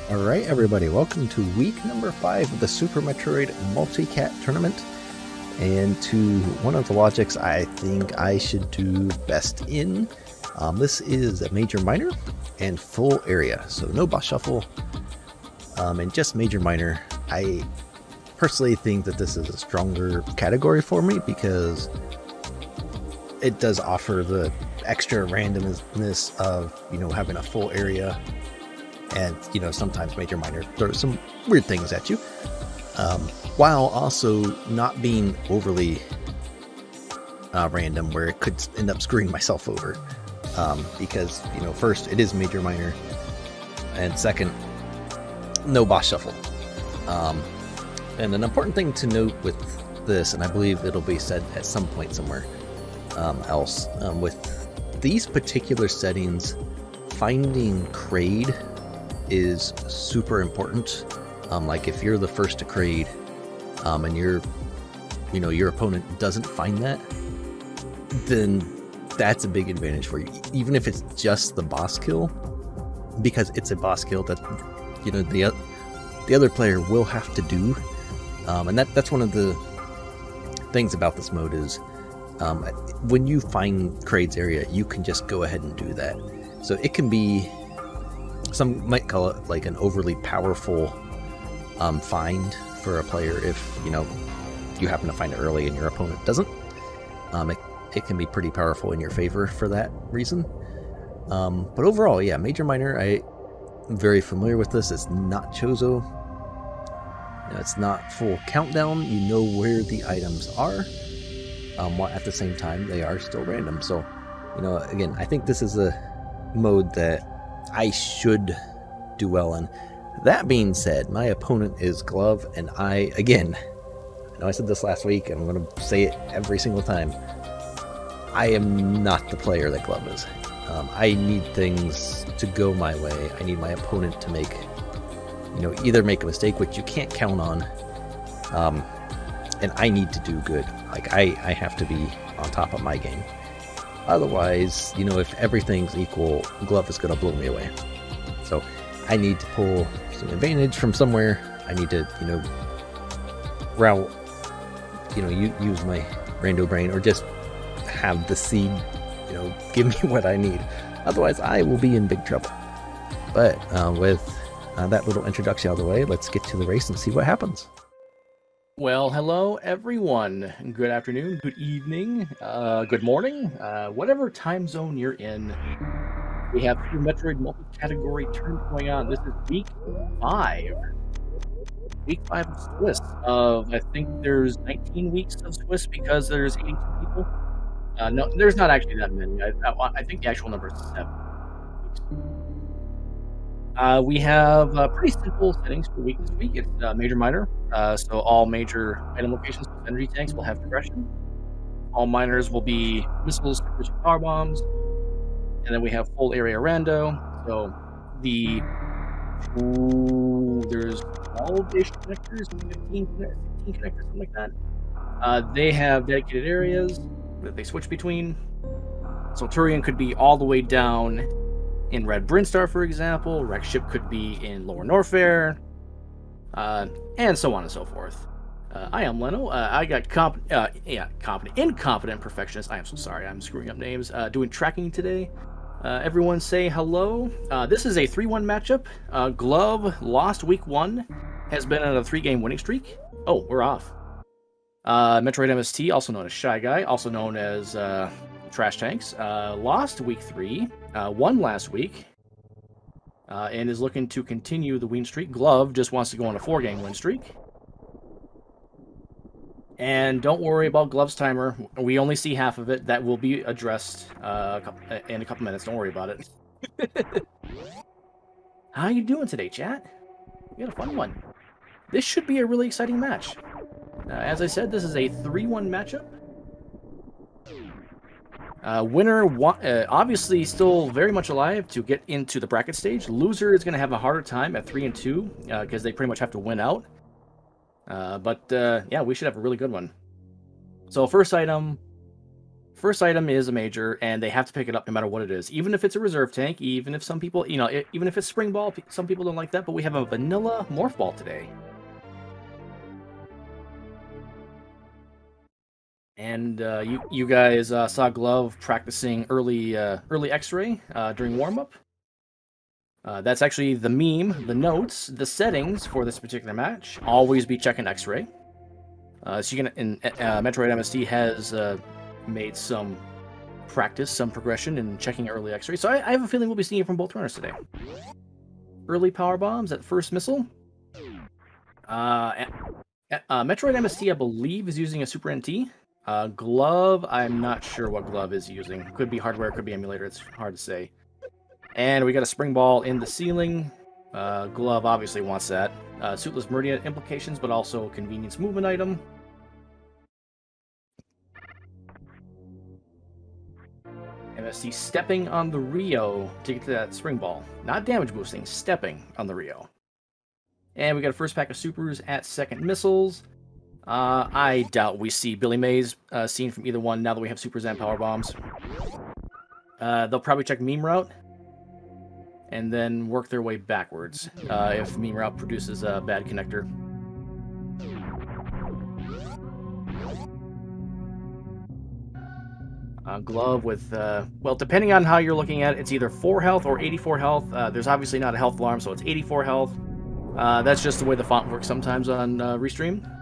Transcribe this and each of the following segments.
Alright everybody, welcome to week number 5 of the Super Metroid Multi-Cat Tournament. And to one of the logics I think I should do best in. This is a major minor and full area, so no boss shuffle and just major minor. I personally think that this is a stronger category for me because it does offer the extra randomness of, you know, having a full area. And, you know, sometimes major minor throws some weird things at you, while also not being overly random where it could end up screwing myself over. Because, you know, first, it is major minor, and second, no boss shuffle. And an important thing to note with this, and I believe it'll be said at some point somewhere else, with these particular settings, finding Kraid is super important. Like if you're the first to Kraid, and your opponent doesn't find that, then that's a big advantage for you, even if it's just the boss kill, because it's a boss kill that, you know, the other player will have to do. And that's one of the things about this mode is, when you find Kraid's area, you can just go ahead and do that. So it can be, some might call it like an overly powerful find for a player if, you know, you happen to find it early and your opponent doesn't. It can be pretty powerful in your favor for that reason. But overall, yeah, major minor, I'm very familiar with this. It's not Chozo. You know, it's not full countdown. You know where the items are, while at the same time they are still random. So, you know, again, I think this is a mode that I should do well in. That being said, my opponent is Glove, and I know I said this last week, and I'm going to say it every single time. I am not the player that Glove is. I need things to go my way. I need my opponent to make, you know, either make a mistake, which you can't count on, and I need to do good. Like, I have to be on top of my game. Otherwise, you know, if everything's equal, Glove is going to blow me away. So I need to pull some advantage from somewhere. I need to, you know, use my rando brain, or just have the seed, you know, give me what I need. Otherwise, I will be in big trouble. But with that little introduction out of the way, let's get to the race and see what happens. Well, hello everyone. Good afternoon, good evening, good morning, whatever time zone you're in. We have two Metroid multi-category tournaments going on. This is week 5. Week 5 of Swiss. I think there's 19 weeks of Swiss because there's 82 people. No, there's not actually that many. I think the actual number is 7 weeks. We have pretty simple settings for week this week. It's major minor, so all major item locations with energy tanks will have progression. All minors will be missiles, power bombs, and then we have full area rando. So there's 12-ish connectors, 15 connectors, something like that. They have dedicated areas that they switch between. So Turian could be all the way down in Red Brinstar, for example. Rex Ship could be in Lower Norfair, and so on and so forth. I am Leno. I got incompetent perfectionist. I am so sorry. I'm screwing up names. Doing tracking today. Everyone say hello. This is a 3-1 matchup. Glove lost week 1. Has been on a 3-game winning streak. Oh, we're off. Metroid MST, also known as Shy Guy, also known as Trash Tanks, lost week 3, won last week, and is looking to continue the win streak. Glove just wants to go on a 4-game win streak. And don't worry about Glove's timer. We only see half of it. That will be addressed in a couple minutes. Don't worry about it. How you doing today, chat? We had a fun one. This should be a really exciting match. As I said, this is a 3-1 matchup. Winner, obviously still very much alive to get into the bracket stage. Loser is going to have a harder time at 3 and 2 because they pretty much have to win out. But yeah, we should have a really good one. So first item first item is a major, and they have to pick it up no matter what it is. Even if it's a reserve tank, even if some people, even if it's Spring Ball, some people don't like that, but we have a vanilla Morph Ball today. And you guys saw Glove practicing early X-ray during warm-up. That's actually the meme, the notes, the settings for this particular match. Always be checking X-ray. So you can, Metroid MST has made some practice, some progression in checking early X-ray. So I have a feeling we'll be seeing it from both runners today. Early power bombs at first missile. Metroid MST, I believe, is using a Super NT. Glove, I'm not sure what Glove is using. Could be hardware, could be emulator. It's hard to say. And we got a Spring Ball in the ceiling. Glove obviously wants that. Suitless Meridian implications, but also convenience movement item. MST stepping on the Rio to get to that Spring Ball. Not damage boosting, stepping on the Rio. And we got a first pack of supers at second missiles. I doubt we see Billy Mays scene from either one now that we have supers and power bombs. They'll probably check meme route and then work their way backwards if meme route produces a bad connector. Glove with, well, depending on how you're looking at it, it's either 4 health or 84 health. There's obviously not a health alarm, so it's 84 health. That's just the way the font works sometimes on Restream.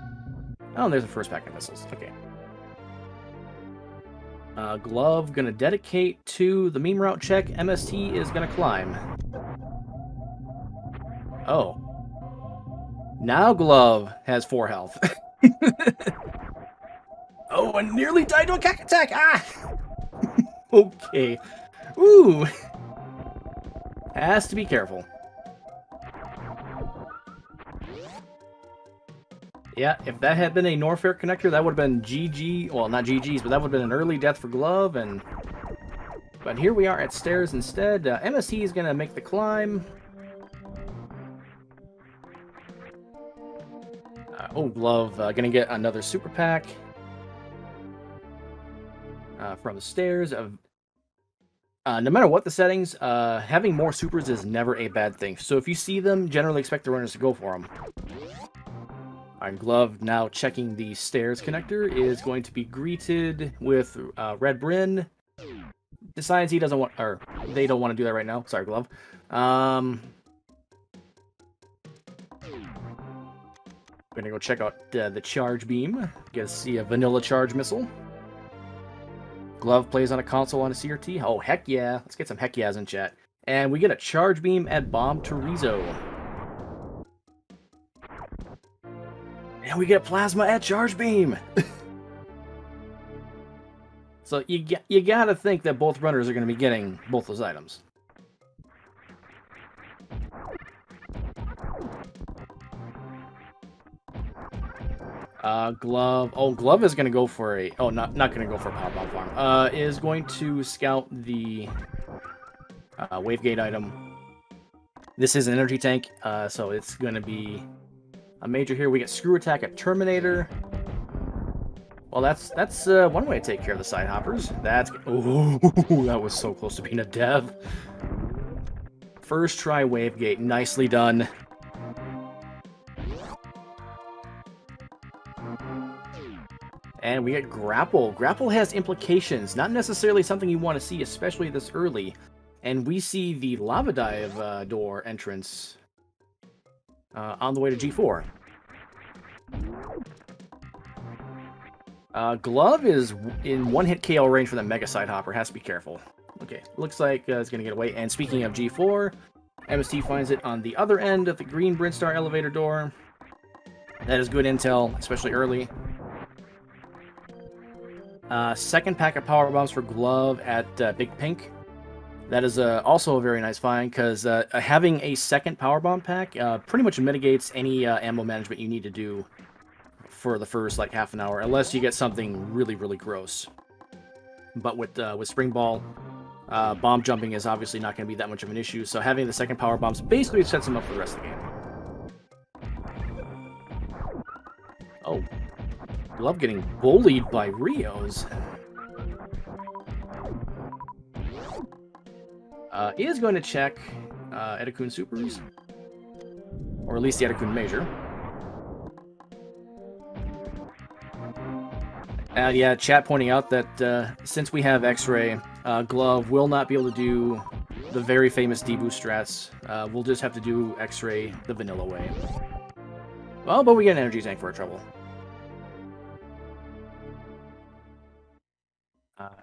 Oh, and there's a first pack of missiles. Okay. Glove gonna dedicate to the meme route check. MST is gonna climb. Oh. Now Glove has 4 health. Oh, and nearly died to a cack attack! Ah! Okay. Ooh. Has to be careful. Yeah, if that had been a Norfair connector, that would have been GG. Well, not GG's, but that would have been an early death for Glove. But here we are at stairs instead. MST is going to make the climb. Glove going to get another super pack from the stairs. No matter what the settings, having more supers is never a bad thing. So if you see them, generally expect the runners to go for them. Alright, Glove now checking the stairs connector is going to be greeted with Red Bryn. Decides he doesn't want, or they don't want to do that right now. Sorry, Glove. Gonna go check out the charge beam. Get to see a vanilla charge missile. Glove plays on a console on a CRT. Oh, heck yeah. Let's get some heck yeahs in chat. And we get a charge beam at Bomb Torizo. And we get plasma at charge beam. So you gotta think that both runners are going to be getting both those items. Glove. Oh, Glove is going to go for a... Oh, not going to go for a pop-up farm. Is going to scout the Wavegate item. This is an energy tank, so it's going to be a major here. We get Screw Attack at Terminator. Well, that's one way to take care of the side hoppers. That's... Oh, that was so close to being a dev. First try Wavegate. Nicely done. And we get Grapple. Grapple has implications. Not necessarily something you want to see, especially this early. And we see the Lava Dive door entrance on the way to G4. Glove is in one-hit KO range for the Mega Side Hopper. Has to be careful. Okay, looks like it's going to get away. And speaking of G4, MST finds it on the other end of the green Brinstar elevator door. That is good intel, especially early. Second pack of power bombs for Glove at Big Pink. That is also a very nice find, because having a second power bomb pack pretty much mitigates any ammo management you need to do for the first like half an hour, unless you get something really, really gross. But with Spring Ball, bomb jumping is obviously not going to be that much of an issue, so having the second power bombs basically sets them up for the rest of the game. Oh. Glove getting bullied by Rios. Is going to check Edakun Supers, or at least the Edakun Major. Yeah, chat pointing out that since we have X-Ray, Glove will not be able to do the very famous D-Boost strats. We'll just have to do X-Ray the vanilla way. Well, but we get an energy tank for our trouble.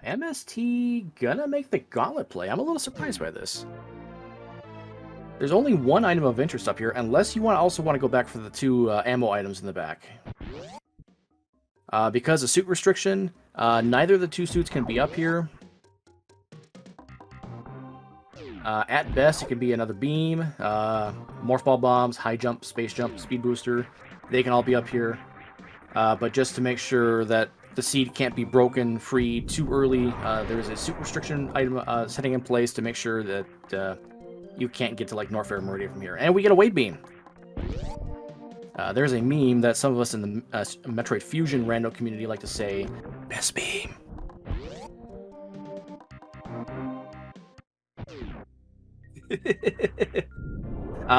MST gonna make the gauntlet play. I'm a little surprised by this. There's only one item of interest up here, unless you also want to go back for the two ammo items in the back. Because of suit restriction, neither of the two suits can be up here. At best, it could be another beam, morph ball bombs, high jump, space jump, speed booster. They can all be up here. But just to make sure that the seed can't be broken free too early, there's a suit restriction item setting in place to make sure that you can't get to like Norfair Meridian from here. And we get a weight beam. There's a meme that some of us in the Metroid Fusion Rando community like to say, best beam.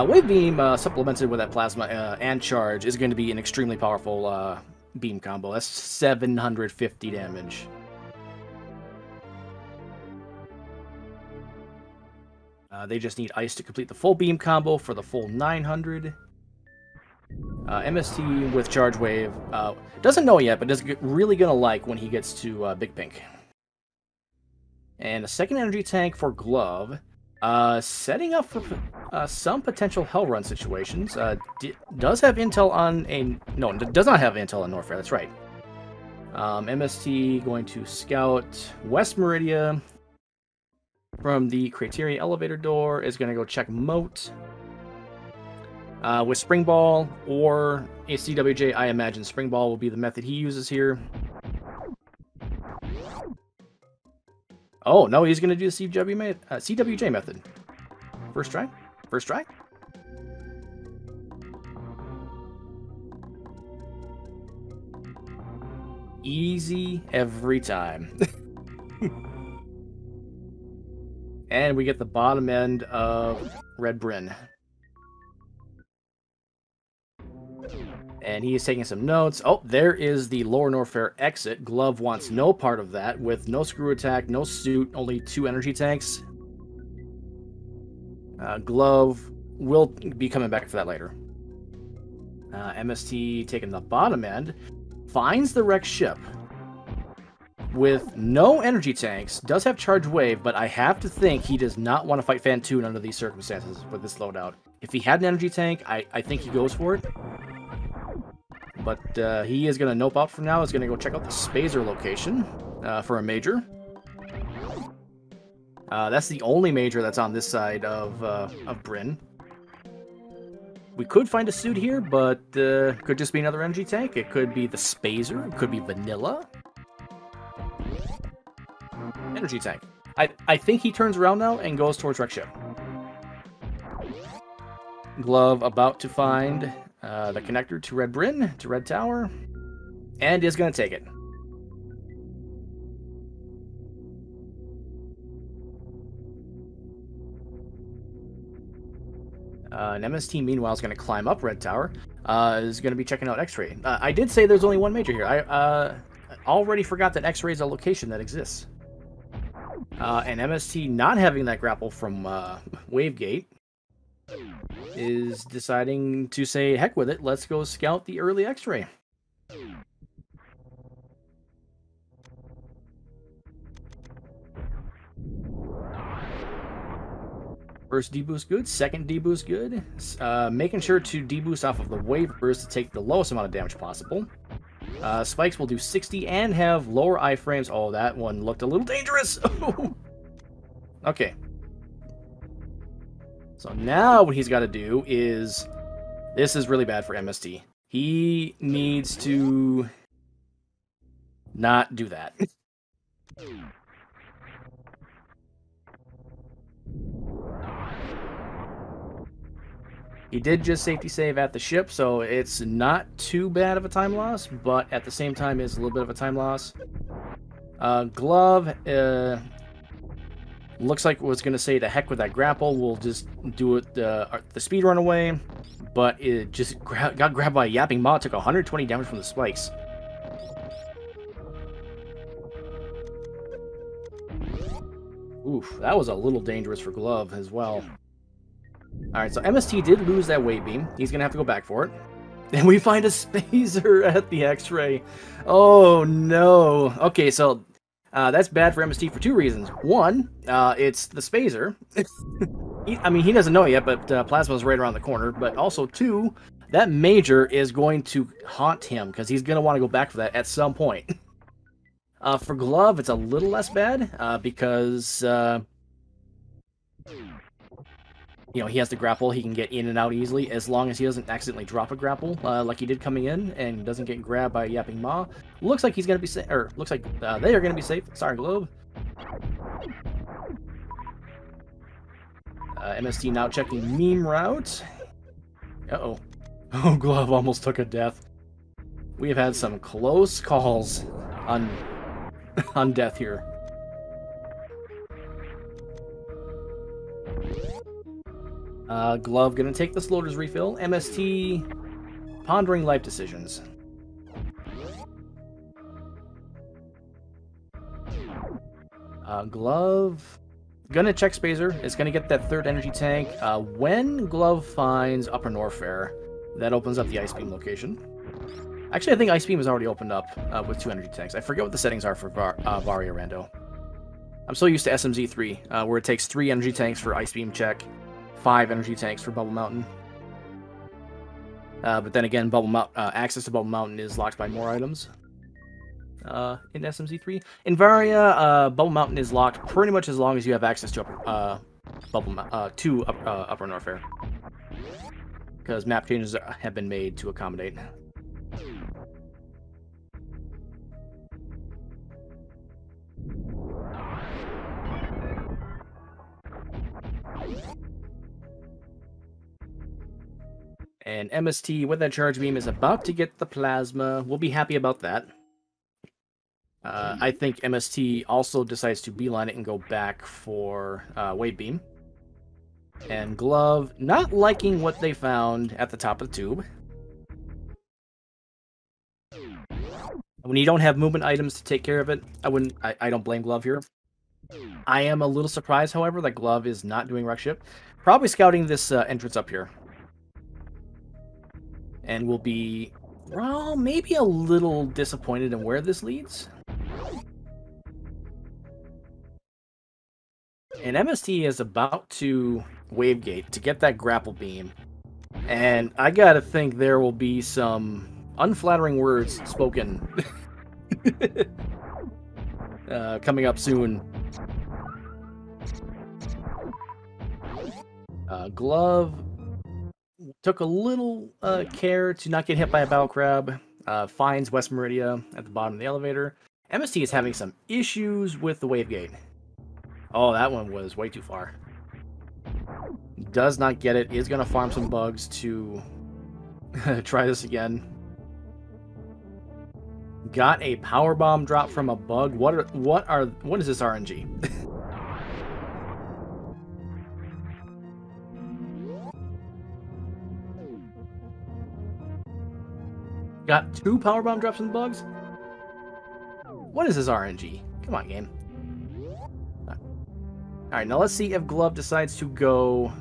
Wave beam supplemented with that plasma and charge is going to be an extremely powerful beam combo. That's 750 damage. They just need ice to complete the full beam combo for the full 900. MST with charge wave doesn't know yet, but is really gonna like when he gets to Big Pink. And a second energy tank for Glove, setting up for some potential Hell Run situations. Does have intel on a does not have intel on Norfair. That's right. MST going to scout West Meridia from the Criteria elevator door. Is going to go check Moat. With Spring Ball or a CWJ, I imagine Spring Ball will be the method he uses here. Oh, no, he's going to do the CWJ method. First try? First try? Easy every time. And we get the bottom end of Red Bryn. And he is taking some notes. Oh, there is the Lower Norfair exit. Glove wants no part of that, with no screw attack, no suit, only 2 energy tanks. Glove will be coming back for that later. MST taking the bottom end, finds the wrecked ship with no energy tanks, does have charge wave, but I have to think he does not want to fight Fantoon under these circumstances with this loadout. If he had an energy tank, I think he goes for it. But he is going to nope out for now. He's going to go check out the Spazer location for a major. That's the only major that's on this side of Bryn. We could find a suit here, but could just be another energy tank. It could be the Spazer. It could be Vanilla. Energy tank. I think he turns around now and goes towards Wreck Ship. Glove about to find the connector to Red Bryn, to Red Tower, and is going to take it. An MST, meanwhile, is going to climb up Red Tower, is going to be checking out X-Ray. I did say there's only one major here. I already forgot that X-Ray is a location that exists. And MST, not having that grapple from Wavegate, is deciding to say, heck with it, let's go scout the early X-Ray. First deboost good, second deboost good. Making sure to deboost off of the wave burst to take the lowest amount of damage possible. Spikes will do 60 and have lower iframes. Oh, that one looked a little dangerous. Okay. So now what he's got to do is... This is really bad for MST. He needs to not do that. He did just safety save at the ship, so it's not too bad of a time loss, but at the same time, it's a little bit of a time loss. Glove looks like was going to say to heck with that grapple. We'll just do it the speed run away. But it just got grabbed by a yapping maw. Took 120 damage from the spikes. Oof, that was a little dangerous for Glove as well. Alright, so MST did lose that wave beam. He's going to have to go back for it. And we find a Spazer at the X-ray. Oh, no. Okay, so that's bad for MST for 2 reasons. One, it's the Spazer. I mean, he doesn't know it yet, but Plasma's right around the corner. But also, 2, that Major is going to haunt him, because he's going to want to go back for that at some point. For Glove, it's a little less bad, because... you know, he has the grapple, he can get in and out easily, as long as he doesn't accidentally drop a grapple, like he did coming in, and doesn't get grabbed by a yapping maw. Looks like he's gonna be safe, or looks like they are gonna be safe. Sorry, Globe. MST now checking meme route. Uh-oh. Oh, Glove almost took a death. We have had some close calls on death here. Glove gonna take the Sloater's refill. MST pondering life decisions. Glove gonna check Spazer. It's gonna get that 3rd energy tank. When Glove finds Upper Norfair, that opens up the Ice Beam location. Actually, I think Ice Beam is already opened up with 2 energy tanks. I forget what the settings are for Varia Rando. I'm so used to SMZ3, where it takes 3 energy tanks for Ice Beam check, 5 energy tanks for Bubble Mountain. But then again, access to Bubble Mountain is locked by more items in SMZ3. In Varia, Bubble Mountain is locked pretty much as long as you have access to Upper Norfair, because map changes have been made to accommodate. And MST, with that charge beam, is about to get the plasma. We'll be happy about that. I think MST also decides to beeline it and go back for wave beam. And Glove, not liking what they found at the top of the tube. When you don't have movement items to take care of it, I don't blame Glove here. I am a little surprised, however, that Glove is not doing rush ship. Probably scouting this entrance up here. And will be, well, maybe a little disappointed in where this leads. And MST is about to Wavegate to get that grapple beam. And I gotta think there will be some unflattering words spoken coming up soon. Glove took a little care to not get hit by a battle crab. Finds West Meridia at the bottom of the elevator. MST is having some issues with the Wavegate. Oh, that one was way too far. Does not get it. Is going to farm some bugs to try this again. Got a power bomb drop from a bug. What is this RNG? Got 2 power bomb drops from bugs? What is this RNG? Come on, game. Alright, now let's see if Glove decides to go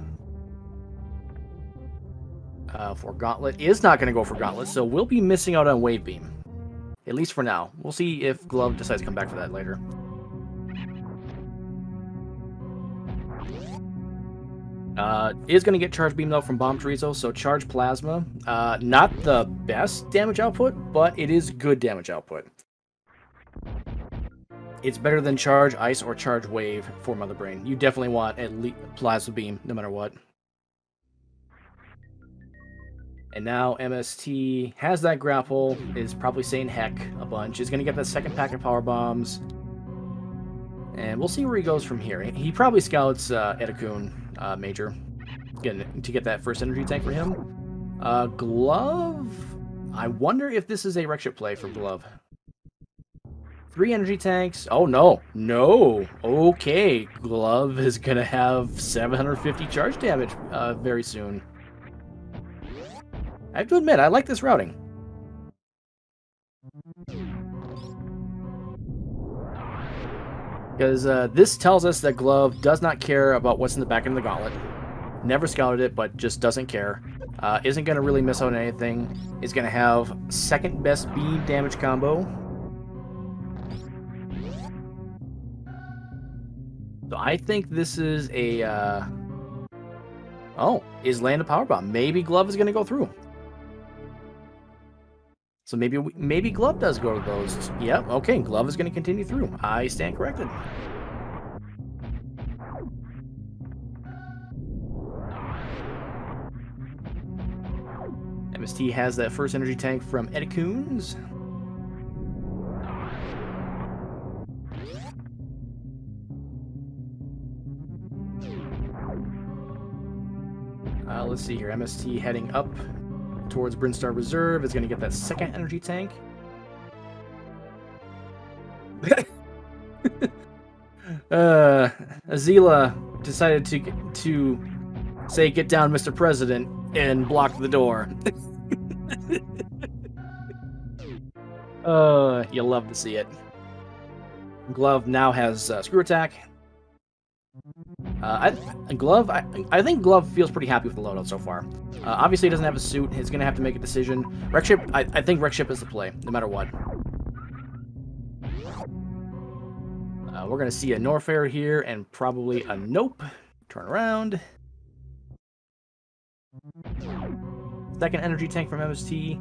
for Gauntlet. Is not going to go for Gauntlet, so we'll be missing out on Wave Beam. At least for now. We'll see if Glove decides to come back for that later. Is going to get Charge Beam though from Bomb Chorizo, so Charge Plasma. Not the best damage output, but it is good damage output. It's better than Charge Ice or Charge Wave for Mother Brain. You definitely want at least Plasma Beam, no matter what. And now MST has that grapple, is probably saying heck a bunch, is going to get that second pack of Power Bombs. And we'll see where he goes from here. He probably scouts Edakun Major to get that first energy tank for him. Glove? I wonder if this is a Wreck Ship play for Glove. 3 energy tanks. Oh, no. No. Okay. Glove is going to have 750 charge damage very soon. I have to admit, I like this routing. Because this tells us that Glove does not care about what's in the back end of the gauntlet. Never scouted it, but just doesn't care. Isn't going to really miss out on anything. Is going to have second best beam damage combo. So I think this is a... Oh, is land a power bomb. Maybe Glove is going to go through. So maybe Glove does go to those. Yep, okay, Glove is going to continue through. I stand corrected. MST has that first energy tank from Edicoons. Let's see here. MST heading up towards Brinstar Reserve is going to get that second energy tank. Azila decided to say, "Get down, Mr. President," and block the door. You'll love to see it. Glove now has screw attack. I think Glove feels pretty happy with the loadout so far. Obviously, he doesn't have a suit. He's going to have to make a decision. Wreck Ship, I think Wreck Ship is the play, no matter what. We're going to see a Norfair here and probably a Nope. Turn around. Second energy tank from MST.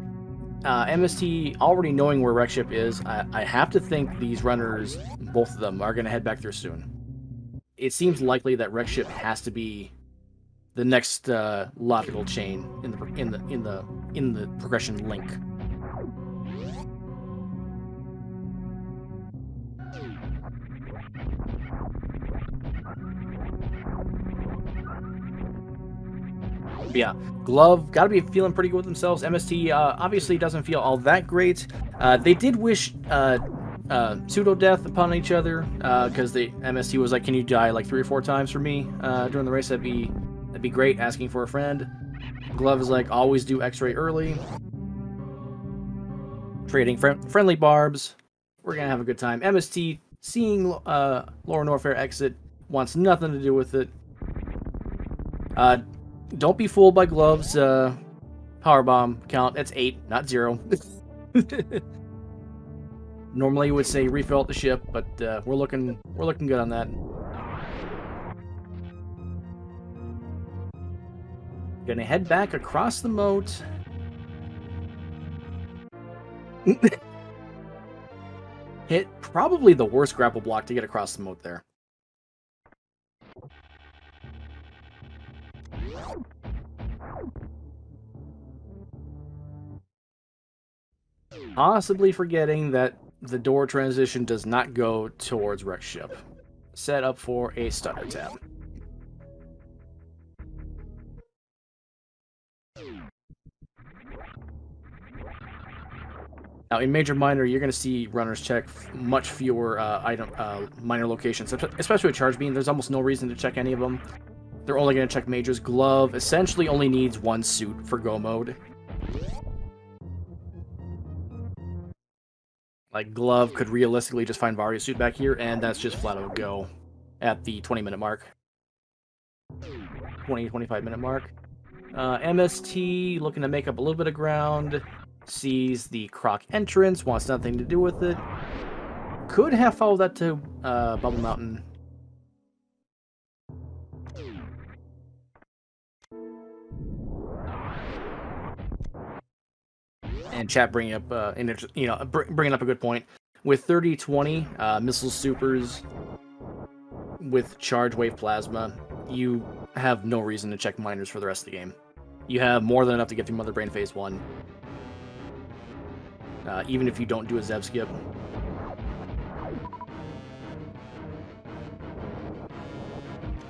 MST already knowing where Wreck Ship is, I have to think these runners, both of them, are going to head back there soon. It seems likely that Wreck Ship has to be the next logical chain in the progression link. But yeah, Glove got to be feeling pretty good with themselves. MST obviously doesn't feel all that great. They did wish pseudo-death upon each other, because the MST was like, "Can you die like 3 or 4 times for me during the race? That'd be great, asking for a friend." Glove is like, "Always do X-ray early." Trading friendly barbs. We're going to have a good time. MST, seeing Lower Norfair exit, wants nothing to do with it. Don't be fooled by Glove's powerbomb count. It's 8, not 0. Normally you would say refill at the ship, but we're looking good on that. Gonna head back across the moat. Hit probably the worst grapple block to get across the moat there. Possibly forgetting that the door transition does not go towards Wreck Ship. Set up for a stunner tab. Now, in Major Minor, you're going to see runners check much fewer minor locations, especially with Charge Beam. There's almost no reason to check any of them. They're only going to check Majors. Glove essentially only needs 1 suit for go mode. Like, Glove could realistically just find Vario's suit back here, and that's just flat out go at the 20-minute mark. 25-minute mark. MST looking to make up a little bit of ground. Sees the Croc entrance, wants nothing to do with it. Could have followed that to Bubble Mountain. And chat bringing up, bringing up a good point. With 30-20 missile supers with charge wave plasma, you have no reason to check minors for the rest of the game. You have more than enough to get through Mother Brain Phase 1. Even if you don't do a Zeb skip.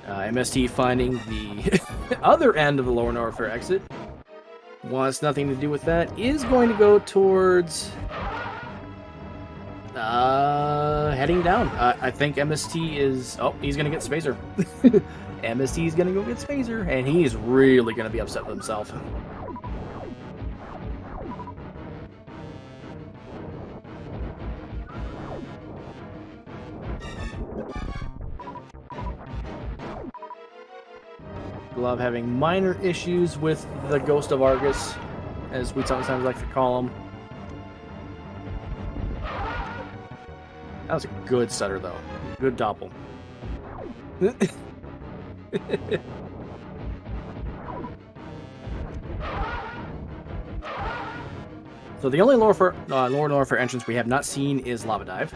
MST finding the other end of the Lower Norfair exit. Wants nothing to do with that. Is going to go towards... heading down. I think MST is... Oh, he's going to get Spacer. MST is going to go get Spacer, and he's really going to be upset with himself. Glove having minor issues with the Ghost of Argus, as we sometimes like to call him. That was a good stutter, though. Good doppel. So the only lower for entrance we have not seen is Lava Dive.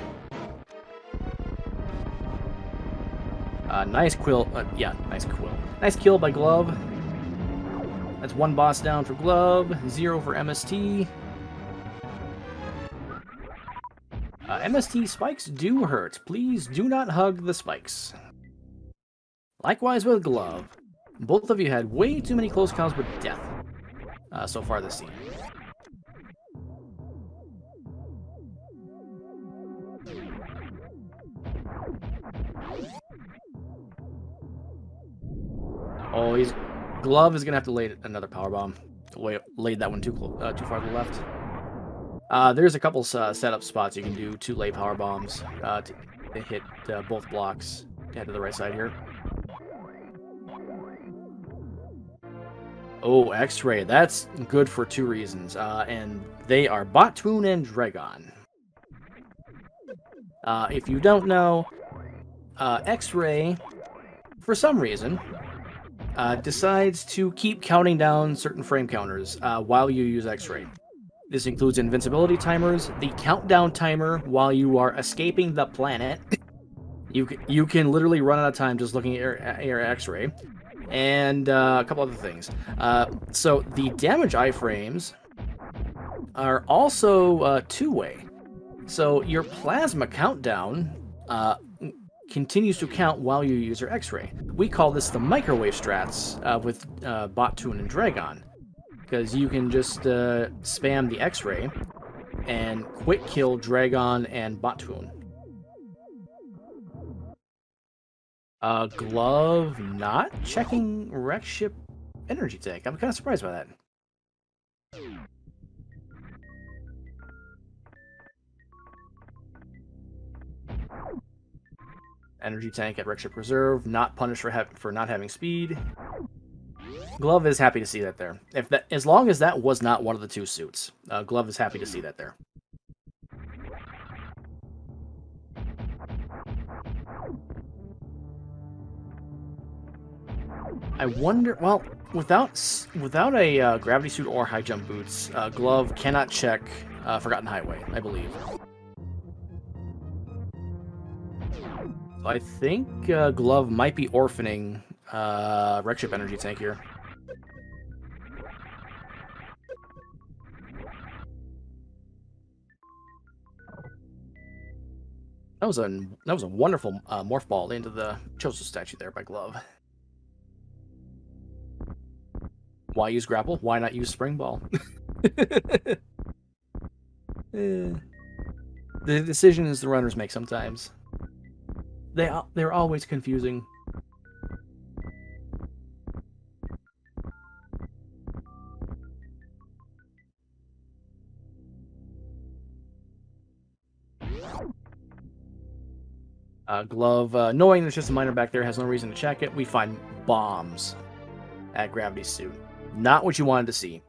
Nice quill. Yeah, nice quill. Nice kill by Glove. That's one boss down for Glove, 0 for MST. MST spikes do hurt. Please do not hug the spikes. Likewise with Glove. Both of you had way too many close calls with death so far this season. Oh, Glove is gonna have to lay another power bomb. Laid that one too far to the left. There's a couple setup spots you can do to lay power bombs to hit both blocks. Head to the right side here. Oh, X-Ray. That's good for 2 reasons, and they are Bottoon and Dragon. If you don't know, X-Ray, for some reason, decides to keep counting down certain frame counters while you use X-Ray. This includes invincibility timers, the countdown timer while you are escaping the planet. You can literally run out of time just looking at your X-Ray, and a couple other things. So the damage iframes are also 2-way. So your plasma countdown continues to count while you use your X-Ray. We call this the microwave strats with Bottoon and Dragon, because you can just spam the X-Ray and quick kill Dragon and Bottoon. Glove not checking wreck ship energy tank. I'm kind of surprised by that. Energy tank at wreck ship reserve, not punished for not having speed. Glove is happy to see that there. As long as that was not one of the 2 suits, Glove is happy to see that there. I wonder. Well, without a gravity suit or high jump boots, Glove cannot check Forgotten Highway, I believe. I think Glove might be orphaning wreck ship energy tank here. That was a wonderful morph ball into the Choso statue there by Glove. Why use grapple? Why not use spring ball? The decisions the runners make sometimes. They're always confusing. Glove, knowing there's just a miner back there, has no reason to check it. We find bombs at Gravity's suit. Not what you wanted to see.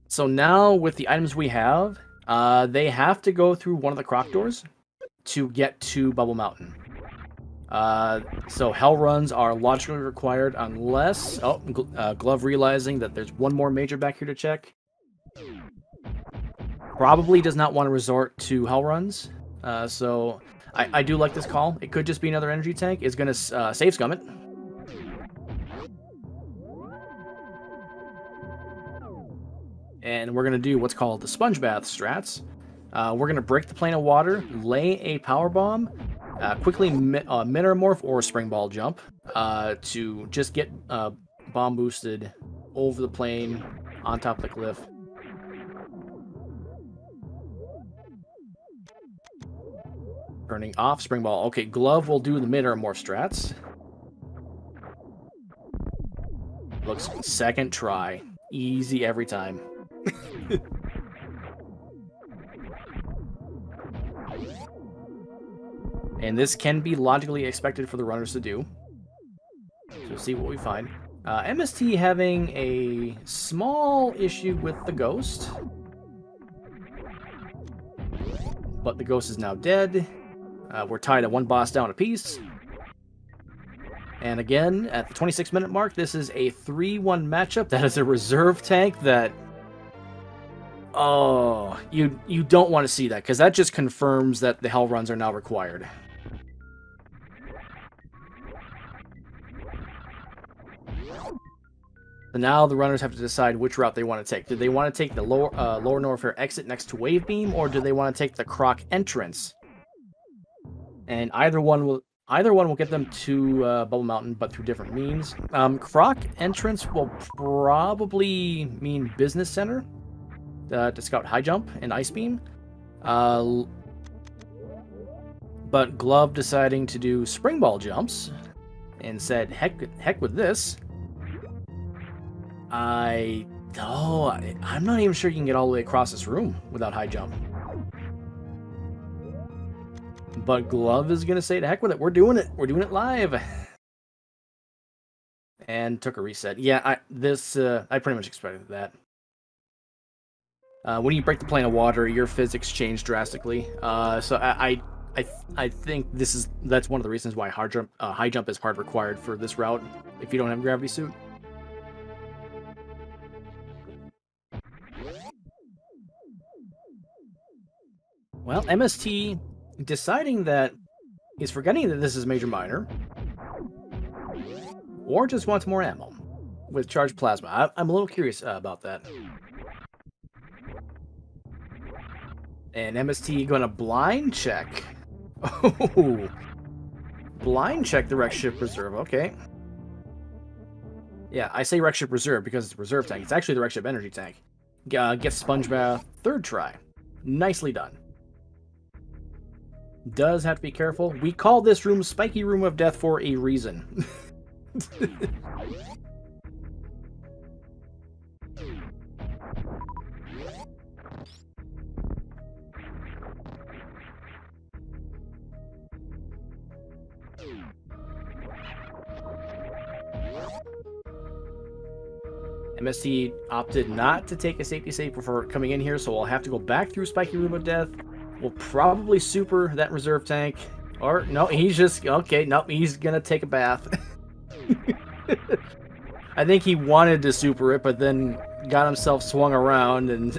So now, with the items we have, they have to go through one of the croc doors to get to Bubble Mountain. So hell runs are logically required unless... Oh, Glove realizing that there's one more major back here to check. Probably does not want to resort to hell runs. So I do like this call. It could just be another energy tank. It's going to save scum it. And we're going to do what's called the sponge bath strats. We're going to break the plane of water, lay a power bomb, quickly Metamorph or Spring Ball jump to just get bomb boosted over the plane on top of the cliff. Turning off spring ball. Okay, Glove will do the mid or morph strats. Looks second try. Easy every time. And this can be logically expected for the runners to do. So see what we find. MST having a small issue with the ghost. But the ghost is now dead. We're tied at one boss down apiece. And again, at the 26-minute mark, this is a 3-1 matchup. That is a reserve tank that... Oh, you don't want to see that, because that just confirms that the hell runs are now required. So now the runners have to decide which route they want to take. Do they want to take the lower Norfair exit next to Wave Beam, or do they want to take the Croc entrance? And either one will get them to Bubble Mountain, but through different means. Croc entrance will probably mean Business Center to scout High Jump and Ice Beam. But Glove deciding to do Spring Ball jumps and said, heck with this. I'm not even sure you can get all the way across this room without High Jump. But Glove is going to say, to heck with it. We're doing it. We're doing it live. And took a reset. Yeah, I pretty much expected that. When you break the plane of water, your physics change drastically. So I think that's one of the reasons why High Jump is hard required for this route if you don't have a gravity suit. Well, MST deciding that he's forgetting that this is Major Minor, or just wants more ammo with Charged Plasma. I'm a little curious about that. And MST going to blind check. Oh, blind check the Wreck Ship Reserve. Okay. Yeah, I say Wreck Ship Reserve because it's a reserve tank. It's actually the Wreck Ship Energy tank. Gets Sponge Bath third try. Nicely done. Does have to be careful. We call this room Spiky Room of Death for a reason. MST opted not to take a safety save before coming in here, so we'll have to go back through Spiky Room of Death. We'll probably super that reserve tank. Or, no, he's just... Okay, nope, he's gonna take a bath. I think he wanted to super it, but then got himself swung around and...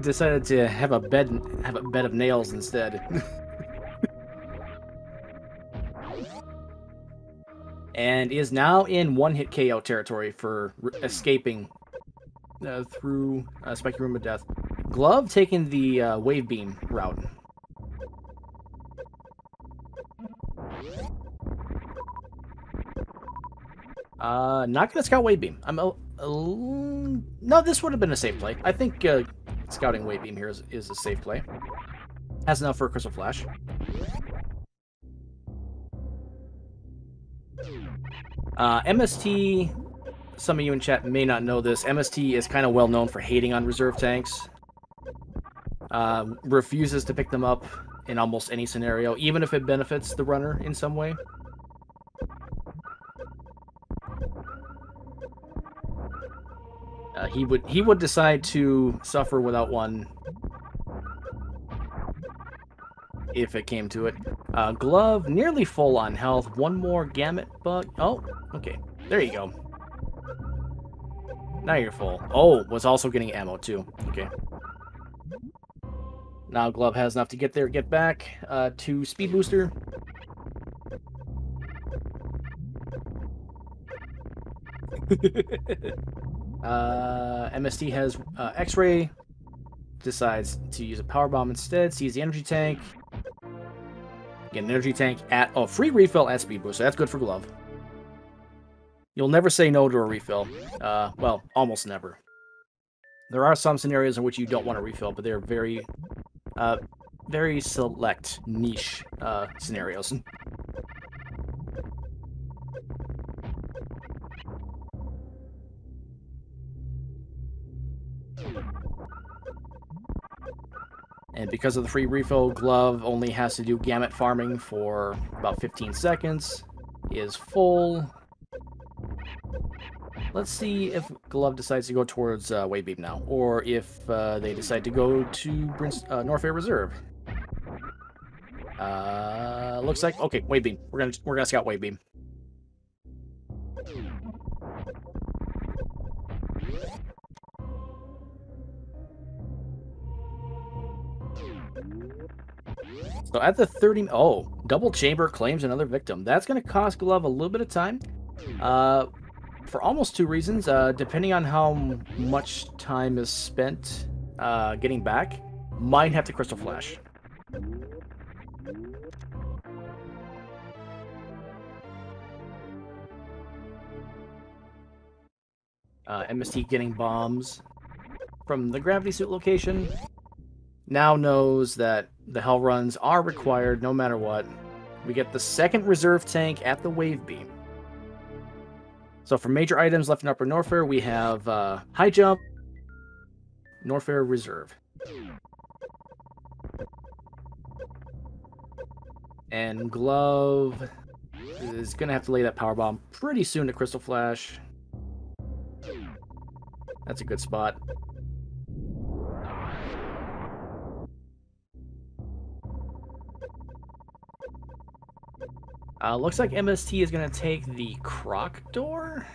decided to have a bed of nails instead. And is now in one-hit KO territory for escaping through Spiky Room of Death. Glove taking the Wave Beam route. Not gonna scout Wave Beam. No, this would have been a safe play. I think scouting Wave Beam here is a safe play. Has enough for a Crystal Flash. MST, some of you in chat may not know this. MST is kind of well known for hating on reserve tanks. Refuses to pick them up in almost any scenario, even if it benefits the runner in some way. He would decide to suffer without one if it came to it. Glove, nearly full on health. One more Gamut Bug. Oh, okay. There you go. Now you're full. Oh, was also getting ammo too. Okay. Now Glove has enough to get there, get back to Speed Booster. MST has X-Ray. Decides to use a Power Bomb instead. Sees the Energy Tank. Get an Energy Tank at... Oh, free refill at Speed Booster. That's good for Glove. You'll never say no to a refill. Well, almost never. There are some scenarios in which you don't want to refill, but they're very very select niche scenarios. And because of the free refill, Glove only has to do gamut farming for about 15 seconds. He is full. Let's see if Glove decides to go towards Wave Beam now, or if they decide to go to Norfair Reserve. Looks like okay, Wave Beam. We're gonna scout Wave Beam. So at the 30... Oh, Double Chamber claims another victim. That's going to cost Glove a little bit of time. For almost 2 reasons. Depending on how much time is spent getting back, might have to Crystal Flash. MST getting bombs from the Gravity Suit location. Now knows that the Hell Runs are required no matter what. We get the second reserve tank at the Wave Beam. So for major items left in Upper Norfair, we have High Jump, Norfair Reserve. And Glove is going to have to lay that Power Bomb pretty soon to Crystal Flash. That's a good spot. Looks like MST is going to take the Croc Door.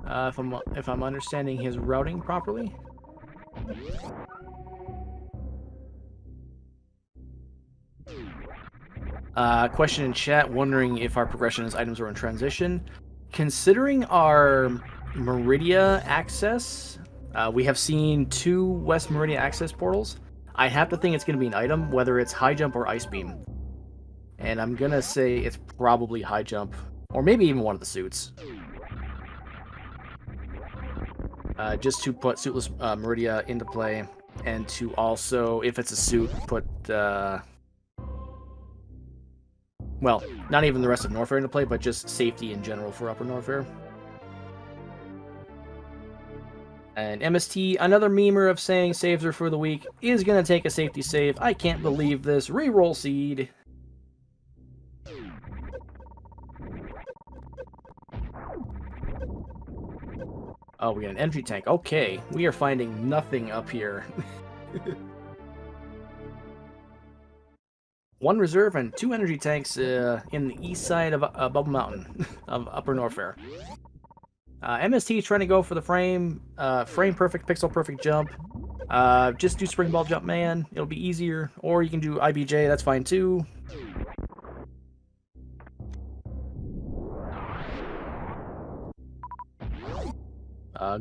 If I'm understanding his routing properly. Question in chat, wondering if our progression as items are in transition. Considering our Meridia access, we have seen 2 West Meridia access portals. I have to think it's going to be an item, whether it's High Jump or Ice Beam. And I'm going to say it's probably High Jump, or maybe even one of the suits. Just to put Suitless Meridia into play, and to also, if it's a suit, put... well, not even the rest of Norfair into play, but just safety in general for Upper Norfair. And MST, another memer of saying saves are for the weak, is going to take a safety save. I can't believe this. Reroll Seed. Oh, we got an energy tank. Okay, we are finding nothing up here. 1 reserve and 2 energy tanks in the east side of Bubble Mountain of Upper Norfair. MST trying to go for the frame perfect, pixel perfect jump. Just do Spring Ball Jump Man. It'll be easier. Or you can do IBJ. That's fine too.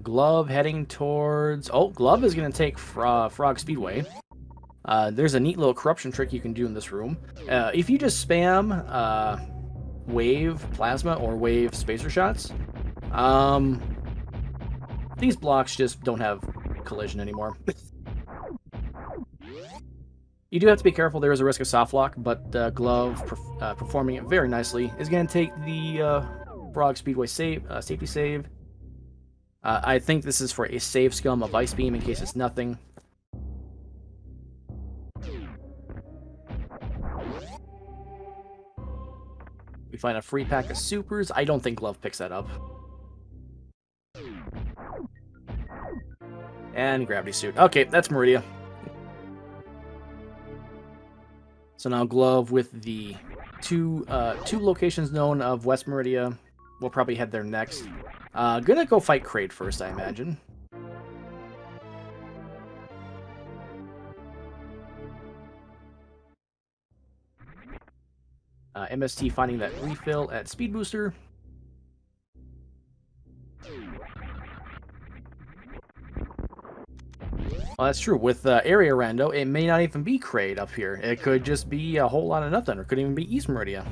Glove heading towards... Oh, Glove is going to take Frog Speedway. There's a neat little corruption trick you can do in this room. If you just spam Wave Plasma or Wave Spacer Shots, these blocks just don't have collision anymore. You do have to be careful. There is a risk of soft lock, but Glove, performing it very nicely, is going to take the Frog Speedway safety save. I think this is for a save scum of Ice Beam in case it's nothing. We find a free pack of supers. I don't think Glove picks that up. And Gravity Suit. Okay, that's Meridia. So now Glove with the two locations known of West Meridia. We'll probably head there next. Gonna go fight Kraid first, I imagine. MST finding that refill at Speed Booster. Well, that's true. With Area Rando, it may not even be Kraid up here. It could just be a whole lot of nothing, or it could even be East Meridia.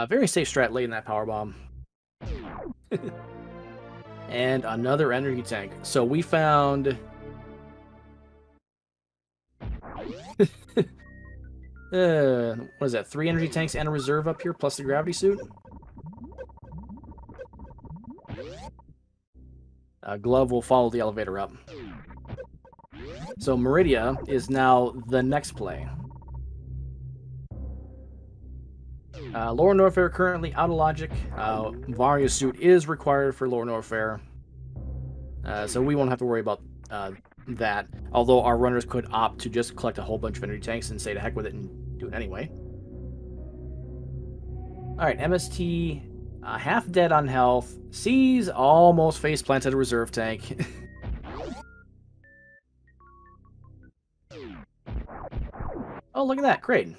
Very safe strat late in that power bomb. And another energy tank. So we found... what is that? 3 energy tanks and a reserve up here, plus the gravity suit? Glove will follow the elevator up. So Meridia is now the next play. Lower Norfair currently out of logic. Varia suit is required for Lower Norfair. So we won't have to worry about that. Although our runners could opt to just collect a whole bunch of energy tanks and say to heck with it and do it anyway. Alright, MST half dead on health. C's almost face planted a reserve tank. Oh, look at that. Great.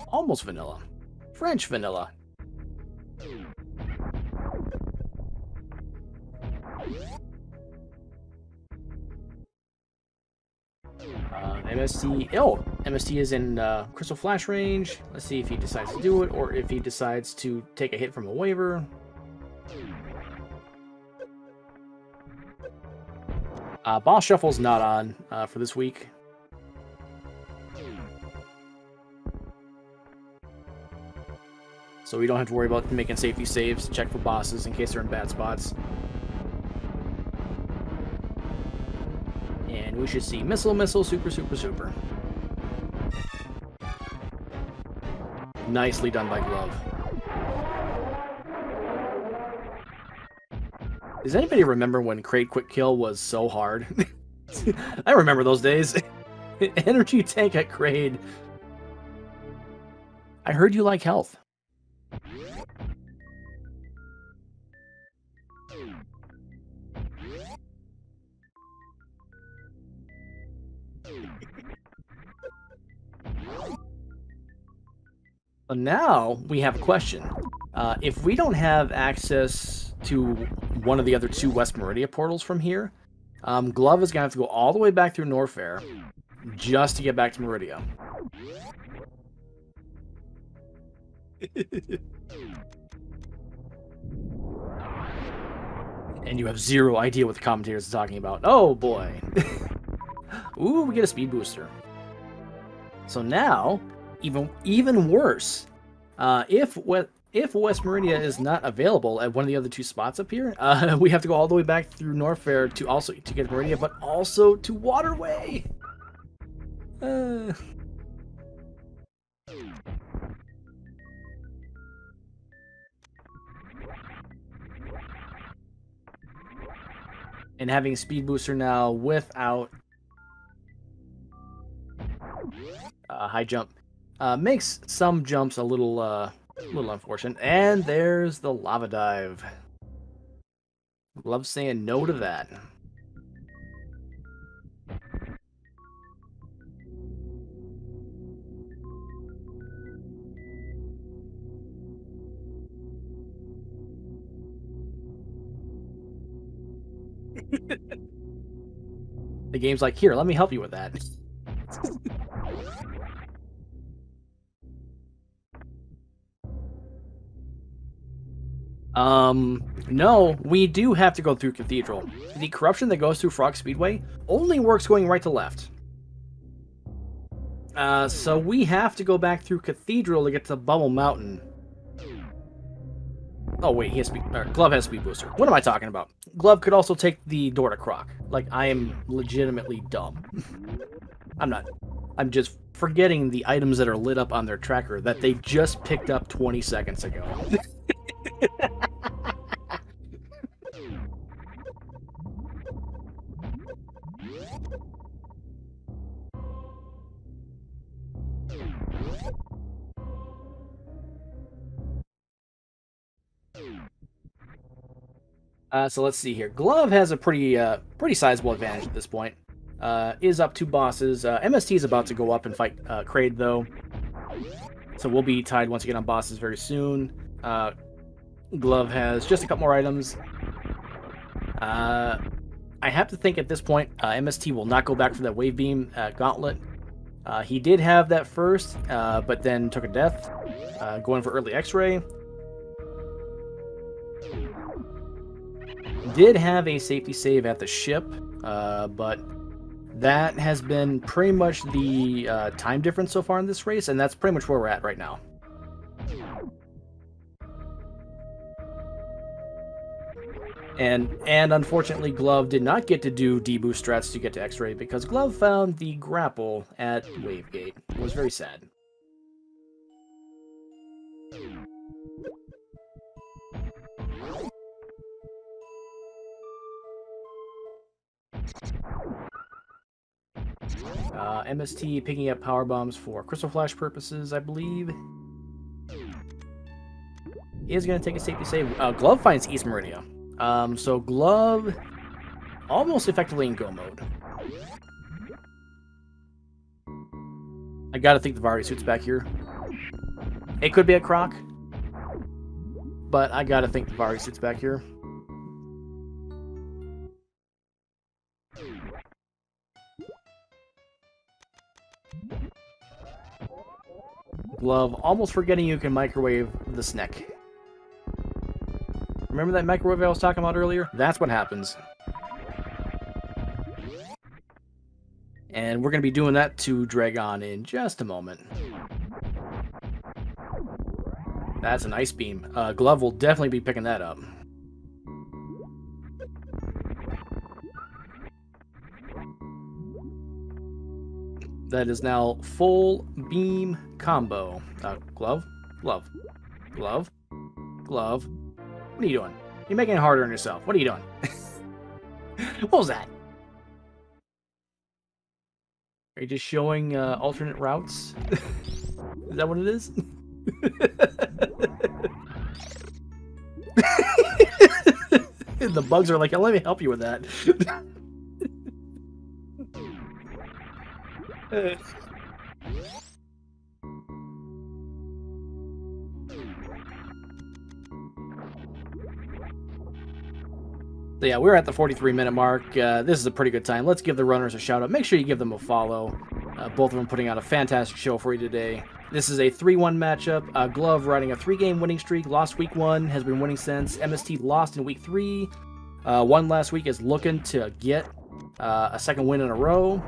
Almost vanilla. French vanilla. MST... Oh! MST is in Crystal Flash range. Let's see if he decides to do it, or if he decides to take a hit from a waiver. Boss Shuffle's not on for this week. So we don't have to worry about making safety saves, check for bosses in case they're in bad spots. And we should see Missile, Missile, Super, Super, Super. Nicely done by Glove. Does anybody remember when Kraid Quick Kill was so hard? I remember those days. Energy tank at Kraid. I heard you like health. But now we have a question. If we don't have access to one of the other 2 West Meridia portals from here, Glove is going to have to go all the way back through Norfair just to get back to Meridia. And you have zero idea what the commentators are talking about. Oh boy. Ooh, we get a speed booster. So now, even worse, if West Meridia is not available at one of the other 2 spots up here, we have to go all the way back through Norfair to get Meridia, but also to Waterway. And having a speed booster now without high jump makes some jumps a little unfortunate. And there's the lava dive. Love saying no to that. The game's like, here, let me help you with that. No, we do have to go through Cathedral. The corruption that goes through Frog Speedway only works going right to left. So we have to go back through Cathedral to get to Bubble Mountain. Oh wait, he has Glove has Speed Booster. What am I talking about? Glove could also take the door to Croc. Like, I am legitimately dumb. I'm not. I'm just forgetting the items that are lit up on their tracker that they just picked up 20 seconds ago. So let's see here. Glove has a pretty sizable advantage at this point. Is up 2 bosses. MST is about to go up and fight Kraid, though. So we'll be tied once again on bosses very soon. Glove has just a couple more items. I have to think at this point, MST will not go back for that Wave Beam Gauntlet. He did have that first, but then took a death, going for early X-ray. Did have a safety save at the ship, but that has been pretty much the time difference so far in this race, and that's pretty much where we're at right now. And unfortunately, Glove did not get to do D-boost strats to get to X-ray because Glove found the grapple at Wavegate. It was very sad. MST picking up power bombs for Crystal Flash purposes, I believe. He is going to take a safety save. Glove finds East Meridia. So Glove almost effectively in go mode. I gotta think the Vari suit's back here. It could be a Croc, but I gotta think the Vari suit's back here. Glove almost forgetting you can microwave the Sneck. Remember that microwave I was talking about earlier? That's what happens. And we're going to be doing that to Dragon in just a moment. That's an Ice Beam. Glove will definitely be picking that up. That is now full beam combo. Glove, Glove, Glove, Glove. What are you doing? You're making it harder on yourself. What are you doing? What was that? Are you just showing alternate routes? Is that what it is? The bugs are like, let me help you with that. So yeah, we're at the 43-minute mark. This is a pretty good time. Let's give the runners a shout-out. Make sure you give them a follow. Both of them putting out a fantastic show for you today. This is a 3-1 matchup. Glove riding a 3-game winning streak. Lost week 1, has been winning since. MST lost in week 3. Won last week, is looking to get a second win in a row.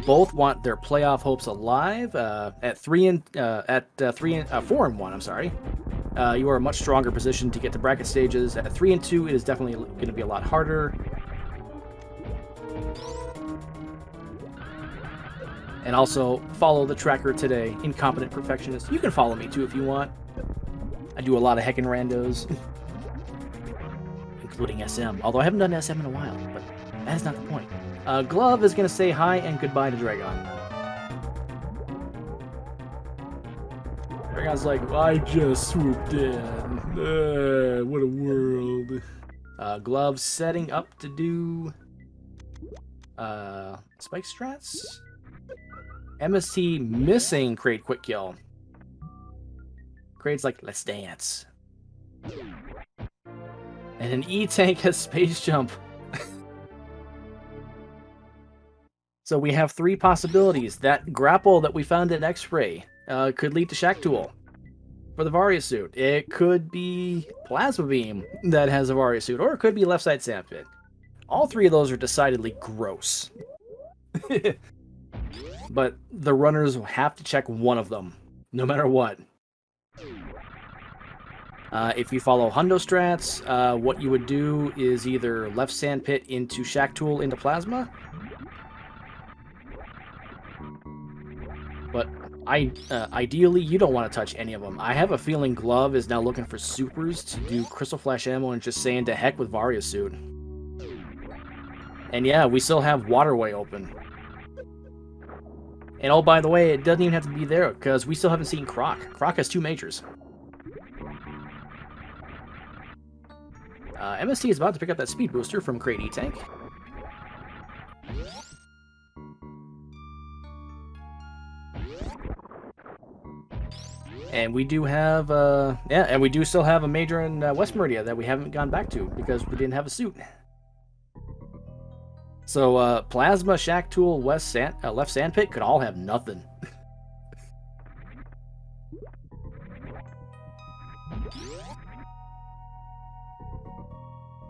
Both want their playoff hopes alive. At 4-1, I'm sorry. You are a much stronger position to get to bracket stages. At 3-2, it is definitely going to be a lot harder. And also, follow the tracker today, Incompetent Perfectionist. You can follow me too if you want. I do a lot of heckin' randos, including SM. Although I haven't done SM in a while, but that is not the point. Glove is going to say hi and goodbye to Dragon. Dragon's like, I just swooped in. What a world. Glove setting up to do spike strats. MST missing Kraid quick kill. Kraid's like, let's dance. And an E-Tank has space jump. So we have 3 possibilities. That grapple that we found in X-Ray could lead to Shack Tool for the Varia suit. It could be Plasma Beam that has a Varia suit, or it could be Left Side Sandpit. All 3 of those are decidedly gross. But the runners will have to check one of them, no matter what. If you follow Hundo strats, what you would do is either Left Sandpit into Shack Tool into Plasma. But ideally, you don't want to touch any of them. I have a feeling Glove is now looking for supers to do Crystal Flash ammo and just saying to heck with Varia suit. And yeah, we still have Waterway open. And oh, by the way, it doesn't even have to be there, because we still haven't seen Croc. Croc has 2 majors. MST is about to pick up that speed booster from Kraid E-Tank. And we do have, and we do still have a major in West Meridia that we haven't gone back to, because we didn't have a suit. So Plasma, Shack Tool, left Sandpit could all have nothing.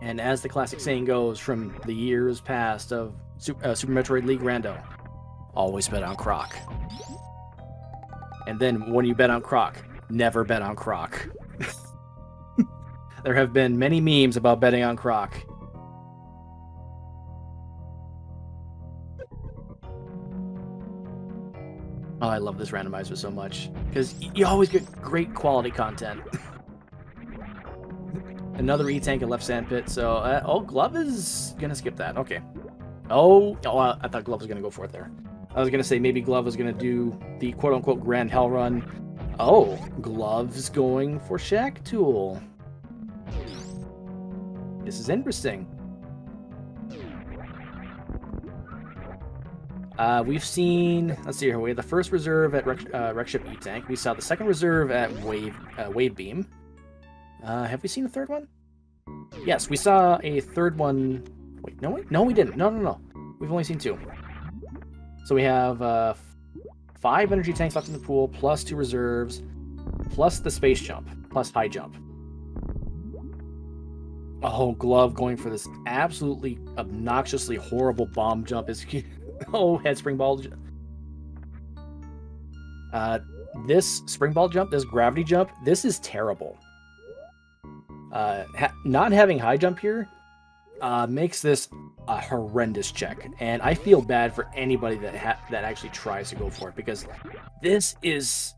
And as the classic saying goes from the years past of Super Metroid League Rando, always bet on Croc. And then when you bet on Croc, never bet on Croc. There have been many memes about betting on Croc. Oh, I love this randomizer so much, because you always get great quality content. Another E-Tank and left Sandpit, so... oh, Glove is gonna skip that, okay. Oh, I thought Glove was gonna go for it there. I was gonna say maybe Glove was gonna do the quote-unquote Grand Hell Run. Oh, Glove's going for Shack Tool. This is interesting. We've seen, let's see here, we had the first reserve at Wreck Ship E-Tank. We saw the second reserve at Wave Beam. Have we seen a third one? Yes, we saw a third one. Wait, no, we didn't. No. We've only seen 2. So we have 5 energy tanks left in the pool, plus 2 reserves, plus the space jump, plus high jump. Oh, Glove going for this absolutely obnoxiously horrible bomb jump is... oh, head spring ball. This spring ball jump, this gravity jump, this is terrible. Not having high jump here makes this a horrendous check, and I feel bad for anybody that actually tries to go for it, because this is...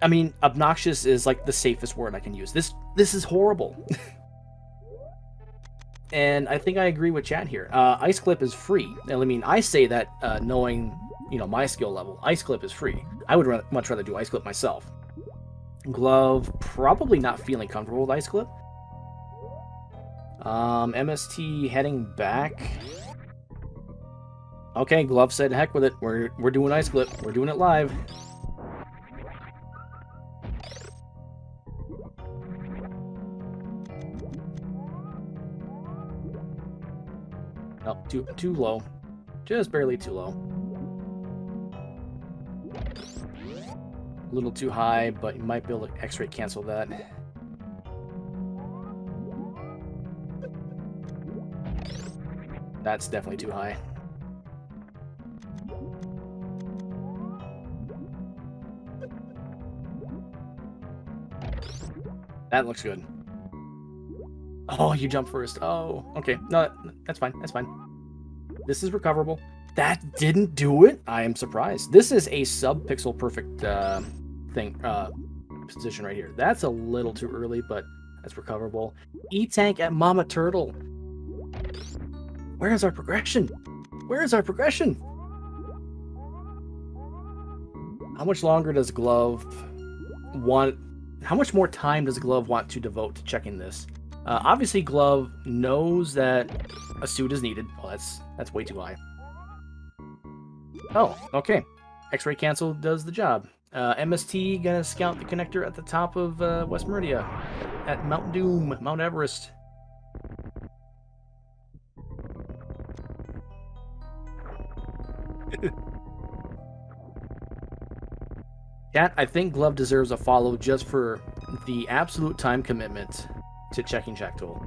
I mean, obnoxious is like the safest word I can use. This is horrible. And I think I agree with chat here. Ice Clip is free. I mean, I say that knowing, my skill level. Ice Clip is free. I would much rather do Ice Clip myself. Glove, probably not feeling comfortable with Ice Clip. MST heading back. Okay, Glove said heck with it. We're doing Ice Clip. We're doing it live. Oh, too low. Just barely too low. A little too high, but you might be able to X-ray cancel that. That's definitely too high. That looks good. Oh, you jump first. Oh, okay. No, that's fine. That's fine. This is recoverable. That didn't do it? I am surprised. This is a sub-pixel perfect position right here. That's a little too early, but that's recoverable. E-Tank at Mama Turtle. Where is our progression? Where is our progression? How much longer does Glove want... How much more time does Glove want to devote to checking this? Obviously, Glove knows that a suit is needed. Oh, that's way too high. Oh, okay. X-ray cancel does the job. MST gonna scout the connector at the top of West Meridia at Mount Doom, Mount Everest. Chat, I think Glove deserves a follow just for the absolute time commitment to checking Shack Tool.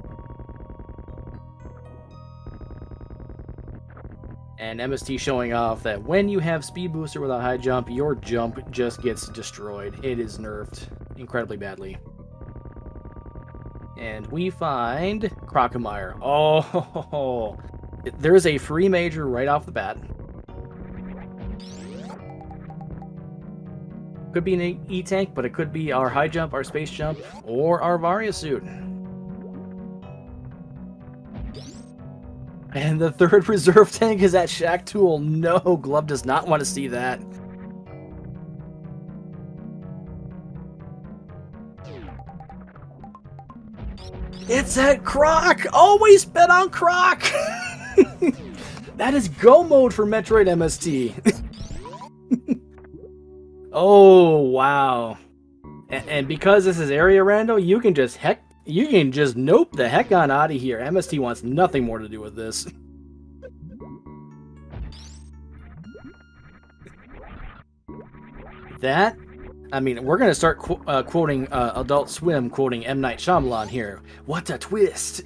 And MST showing off that when you have Speed Booster without high jump, your jump just gets destroyed. It is nerfed incredibly badly. And we find Crocomire. Oh, there's a free major right off the bat. Could be an E-Tank, but it could be our high jump, our space jump, or our Varia suit. And the third reserve tank is at Shack Tool. No, Glove does not want to see that. It's at Croc! Always bet on Croc! That is go mode for Metroid MST. Oh, wow. And because this is area rando, you can just heck You can just nope the heck on out of here. MST wants nothing more to do with this. That, I mean, we're gonna start quoting Adult Swim, quoting M. Night Shyamalan here. What a twist!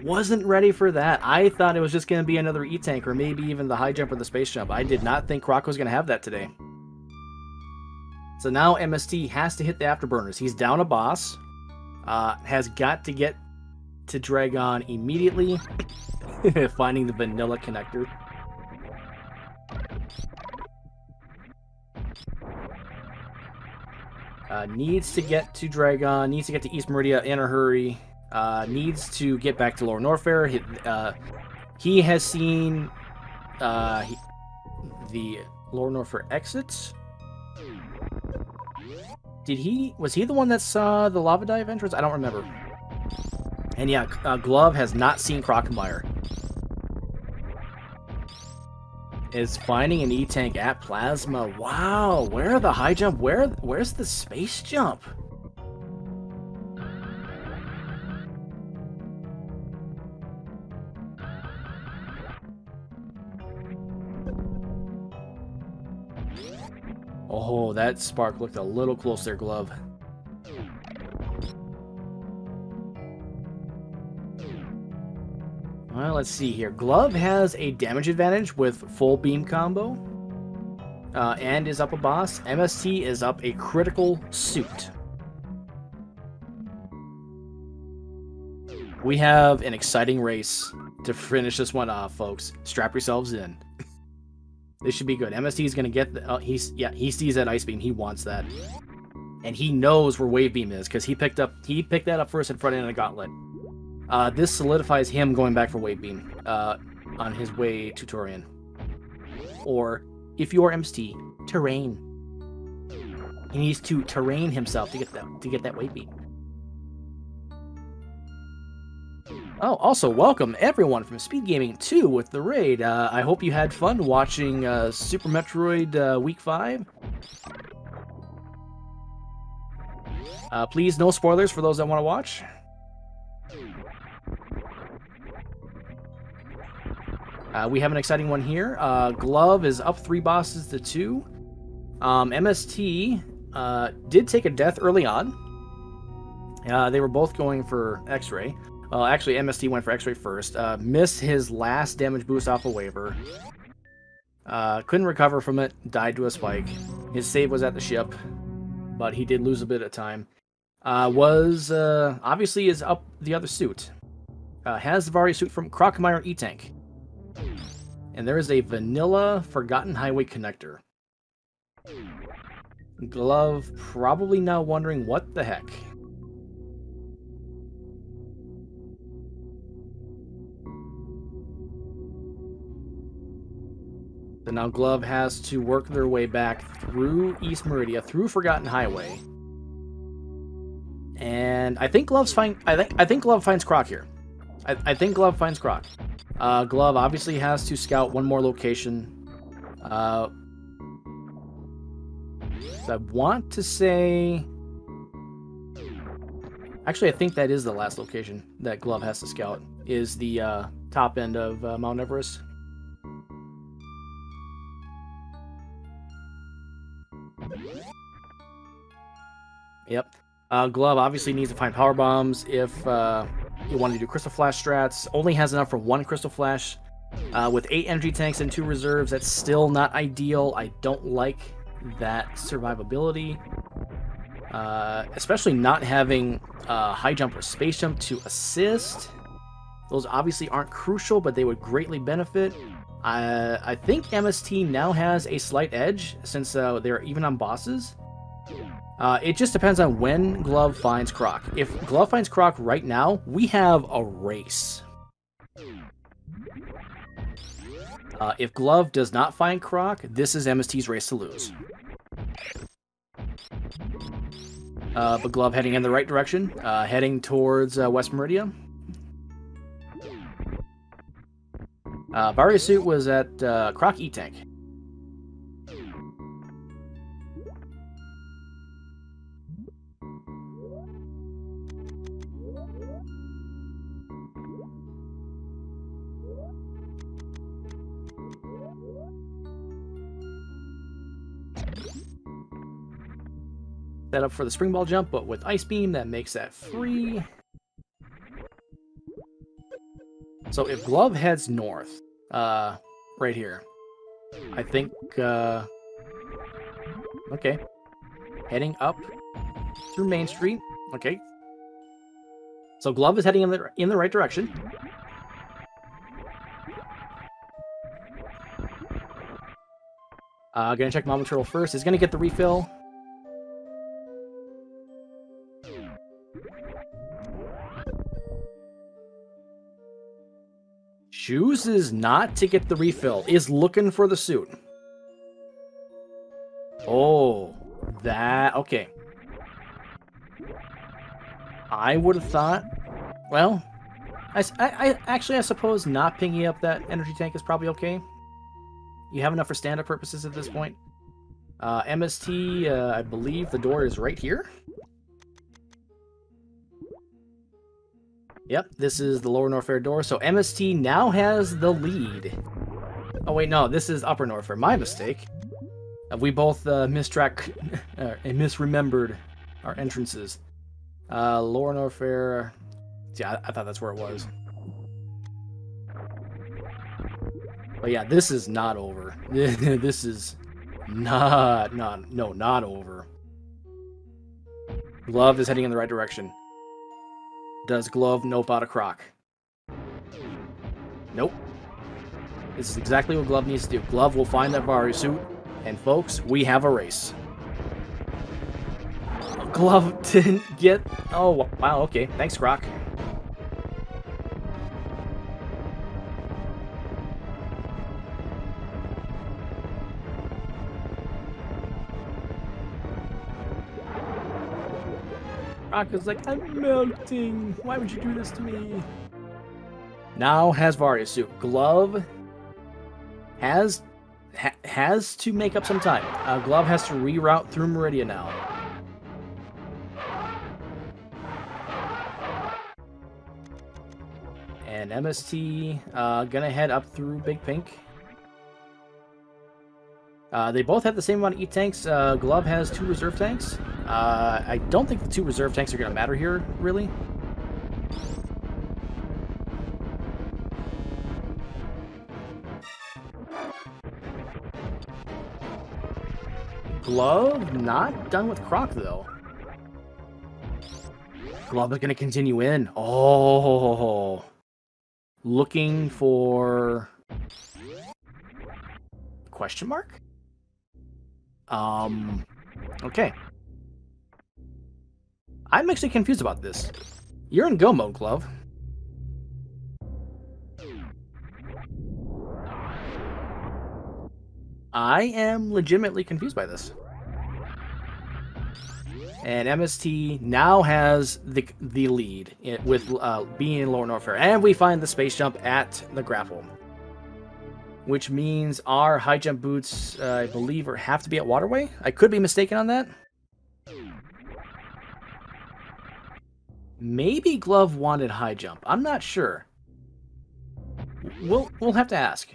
Wasn't ready for that. I thought it was just gonna be another E-Tank, or maybe even the high jump or the space jump. I did not think Croc was gonna have that today. So now MST has to hit the afterburners. He's down a boss. Has got to get to Dragon immediately. Finding the vanilla connector. Needs to get to Dragon, needs to get to East Meridia in a hurry. Needs to get back to Lower Norfair. He has seen the Lower Norfair exits. Was he the one that saw the lava dive entrance? I don't remember. And yeah, Glove has not seen Crockemeyer. Is finding an E-Tank at Plasma. Wow, where are the high jump? Where's the space jump? Oh, that spark looked a little close there, Glove. Well, let's see here. Glove has a damage advantage with full beam combo. And is up a boss. MST is up a critical suit. We have an exciting race to finish this one off, folks. Strap yourselves in. This should be good. MST is going to get the... he sees that ice beam. He wants that. And he knows where wave beam is, because he picked that up first in front end of the gauntlet. This solidifies him going back for wave beam on his way to Turian. Or, if you are MST, terrain. He needs to terrain himself to get that wave beam. Oh, also welcome everyone from Speed Gaming 2 with the raid. I hope you had fun watching Super Metroid Week 5. Please, no spoilers for those that want to watch. We have an exciting one here. Glove is up 3 bosses to 2. MST did take a death early on. They were both going for X-Ray. Actually, MST went for X-Ray first. Missed his last damage boost off a waiver. Couldn't recover from it. Died to a spike. His save was at the ship, but he did lose a bit of time. Obviously is up the other suit. Has the Vari suit from Crockemeyer E-Tank. And there is a vanilla Forgotten Highway connector. Glove probably now wondering what the heck. So now Glove has to work their way back through East Meridia, through Forgotten Highway. And I think Glove finds Croc here. I think Glove finds Croc. Glove obviously has to scout one more location. So I want to say... Actually, I think that is the last location that Glove has to scout, is the top end of Mount Everest. Yep. Glove obviously needs to find power bombs if you want to do Crystal Flash strats. Only has enough for 1 Crystal Flash. With 8 energy tanks and 2 reserves, that's still not ideal. I don't like that survivability. Especially not having high jump or space jump to assist. Those obviously aren't crucial, but they would greatly benefit. I think MST now has a slight edge since they're even on bosses. It just depends on when Glove finds Croc. If Glove finds Croc right now, we have a race. If Glove does not find Croc, this is MST's race to lose. But Glove heading in the right direction, heading towards West Meridia. Varia suit was at Croc E-Tank. that up for the spring ball jump, but with Ice Beam, that makes that free. So if Glove heads north, right here, I think, okay, heading up through Main Street, okay. So Glove is heading in the right direction. Gonna check Mama Turtle first. Is gonna get the refill. Chooses not to get the refill. Is looking for the suit. Oh, that... Okay. I would have thought... Well, I suppose not picking up that energy tank is probably okay. You have enough for stand-up purposes at this point. MST, I believe the door is right here. Yep, this is the Lower Norfair door. So MST now has the lead. Oh wait, no, this is Upper Norfair. My mistake. We both misremembered our entrances. Lower Norfair. Yeah, I thought that's where it was. But yeah, this is not over. This is not over. Glove is heading in the right direction. Does Glove nope out of Croc? Nope. This is exactly what Glove needs to do. Glove will find that Vari suit, and folks, we have a race. Glove didn't get... Oh, wow, okay. Thanks, Croc. Croc is like, I'm melting. Why would you do this to me? Now has Various suit. Glove has to make up some time. Glove has to reroute through Meridia now. And MST gonna head up through Big Pink. They both have the same amount of E-tanks. Glove has 2 reserve tanks. I don't think the 2 reserve tanks are going to matter here, really. Glove not done with Croc, though. Glove is going to continue in. Oh. Looking for... Question mark? Okay. I'm actually confused about this. You're in go mode, Glove. I am legitimately confused by this. And MST now has the lead with being in Lower Norfair. And we find the space jump at the grapple. Which means our high jump boots, I believe, have to be at Waterway. I could be mistaken on that. Maybe Glove wanted high jump. I'm not sure. We'll have to ask.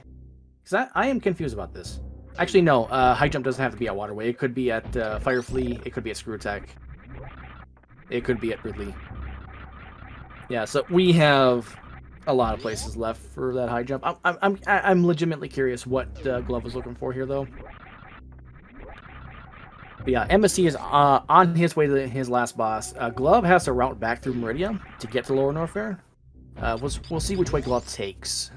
Because I am confused about this. Actually, no. High jump doesn't have to be at Waterway. It could be at Fireflea. It could be at Screw Attack. It could be at Ridley. Yeah, so we have a lot of places left for that high jump. I'm legitimately curious what Glove was looking for here, though. But yeah, MSC is on his way to his last boss. Glove has to route back through Meridia to get to Lower Norfair. We'll see which way Glove takes.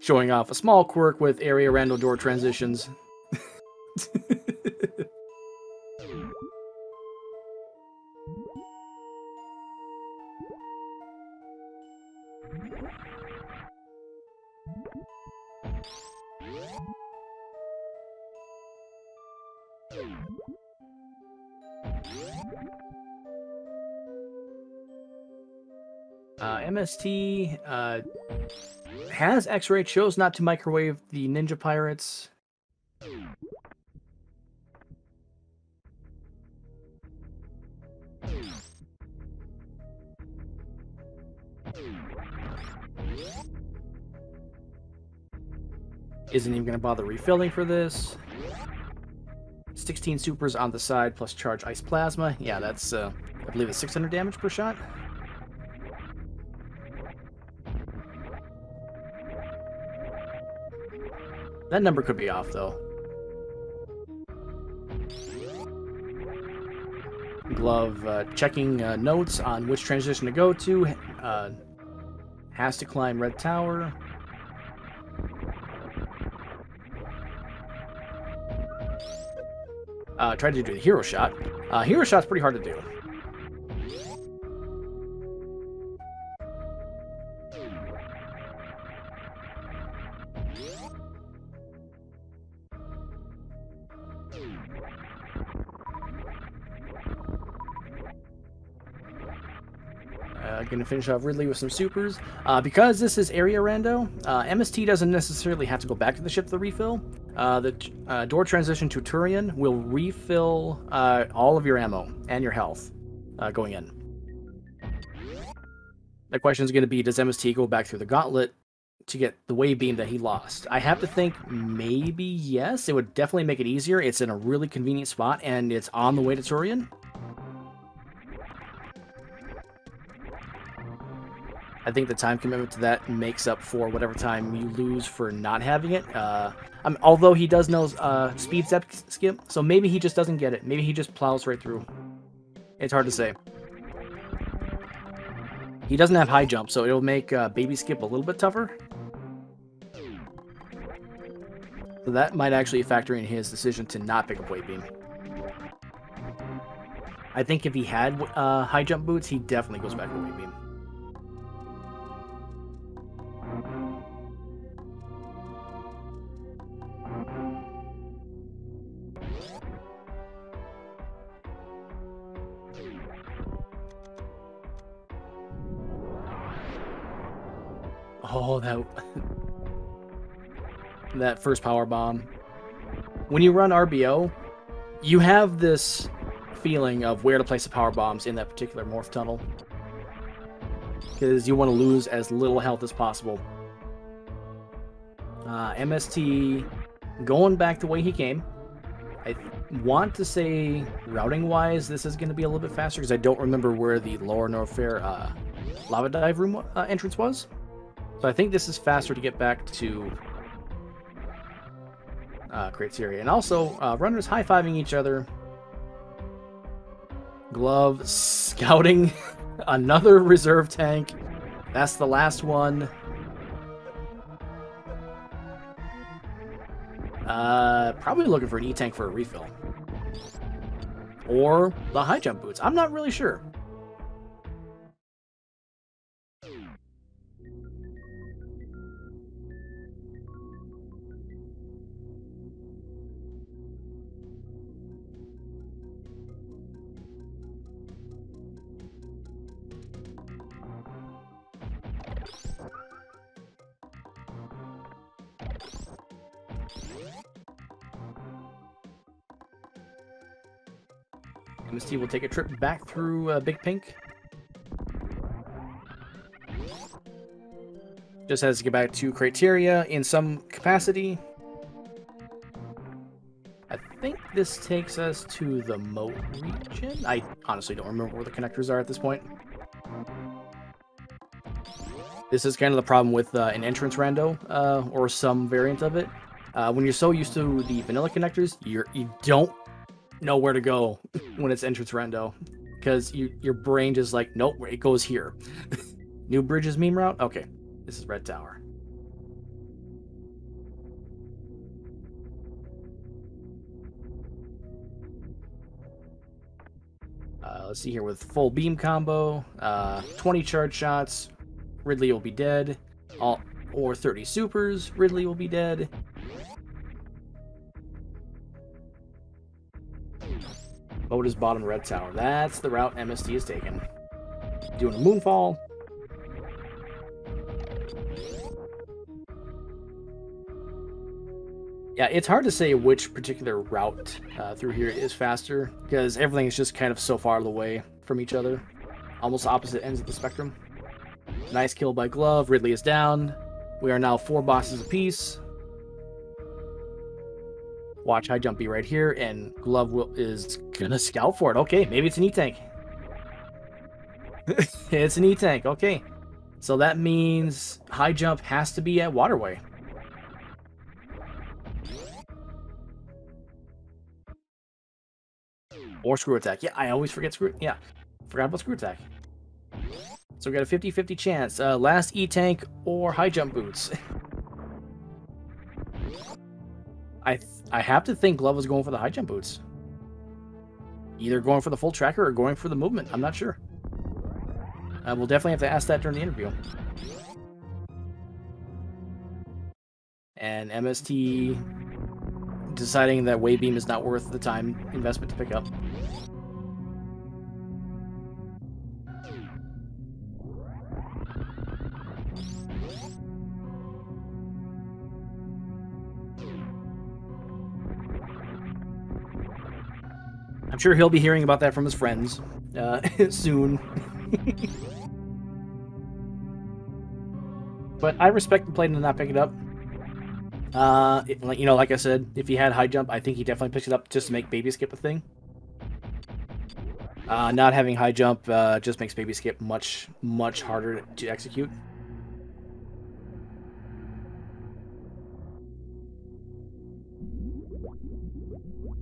Showing off a small quirk with area Rando door transitions. MST has X-ray, chose not to microwave the Ninja Pirates. Isn't even going to bother refilling for this. 16 supers on the side plus charge ice plasma. Yeah, that's, I believe it's 600 damage per shot. That number could be off, though. Glove checking notes on which transition to go to. Has to climb Red Tower. Tried to do the hero shot. Hero shot's pretty hard to do. Gonna finish off Ridley with some supers. Because this is area rando, MST doesn't necessarily have to go back to the ship to refill. The door transition to Turian will refill all of your ammo and your health going in. The question is going to be, does MST go back through the gauntlet to get the wave beam that he lost? I have to think maybe yes. It would definitely make it easier. It's in a really convenient spot, and it's on the way to Turian. I think the time commitment to that makes up for whatever time you lose for not having it. Although he does know speed step skip, so maybe he just doesn't get it. Maybe he just plows right through. It's hard to say. He doesn't have high jump, so it'll make baby skip a little bit tougher. So that might actually factor in his decision to not pick up wave beam. I think if he had high jump boots, he definitely goes back to wave beam. Oh, that first power bomb. When you run RBO, you have this feeling of where to place the power bombs in that particular morph tunnel, because you want to lose as little health as possible. MST going back the way he came. I want to say routing wise this is going to be a little bit faster, because I don't remember where the Lower Norfair lava dive room entrance was. So I think this is faster to get back to Criteria. And also, runners high-fiving each other. Glove scouting another reserve tank. That's the last one. Probably looking for an E-tank for a refill. Or the high jump boots. I'm not really sure. MST will take a trip back through Big Pink. Just has to get back to Criteria in some capacity. I think this takes us to the moat region. I honestly don't remember where the connectors are at this point. This is kind of the problem with an entrance rando, or some variant of it. When you're so used to the vanilla connectors, you don't know where to go when it's entrance rando, because your brain just like, nope, it goes here. New Bridges meme route? Okay, this is Red Tower. Let's see here, with full beam combo, 20 charge shots, Ridley will be dead. Or 30 supers, Ridley will be dead. Boat is bottom Red Tower. That's the route MST is taking. Doing a moonfall. Yeah, it's hard to say which particular route through here is faster, because everything is just kind of so far away from each other. Almost opposite ends of the spectrum. Nice kill by Glove. Ridley is down. We are now 4 bosses apiece. Watch high jump be right here, and Glove is gonna scout for it. Okay, maybe it's an E-Tank. It's an E-Tank, okay. So that means high jump has to be at Waterway. Or screw attack. Yeah, I always forget screw. Yeah, forgot about screw attack. So we got a 50-50 chance. Last E-Tank or high jump boots. I have to think Glove was going for the high jump boots. Either going for the full tracker or going for the movement. I'm not sure. We'll definitely have to ask that during the interview. And MST deciding that Wave Beam is not worth the time investment to pick up. I'm sure he'll be hearing about that from his friends soon. But I respect the play to not pick it up. You know, like I said, if he had high jump, I think he definitely picks it up just to make baby skip a thing. Not having high jump just makes baby skip much harder to execute.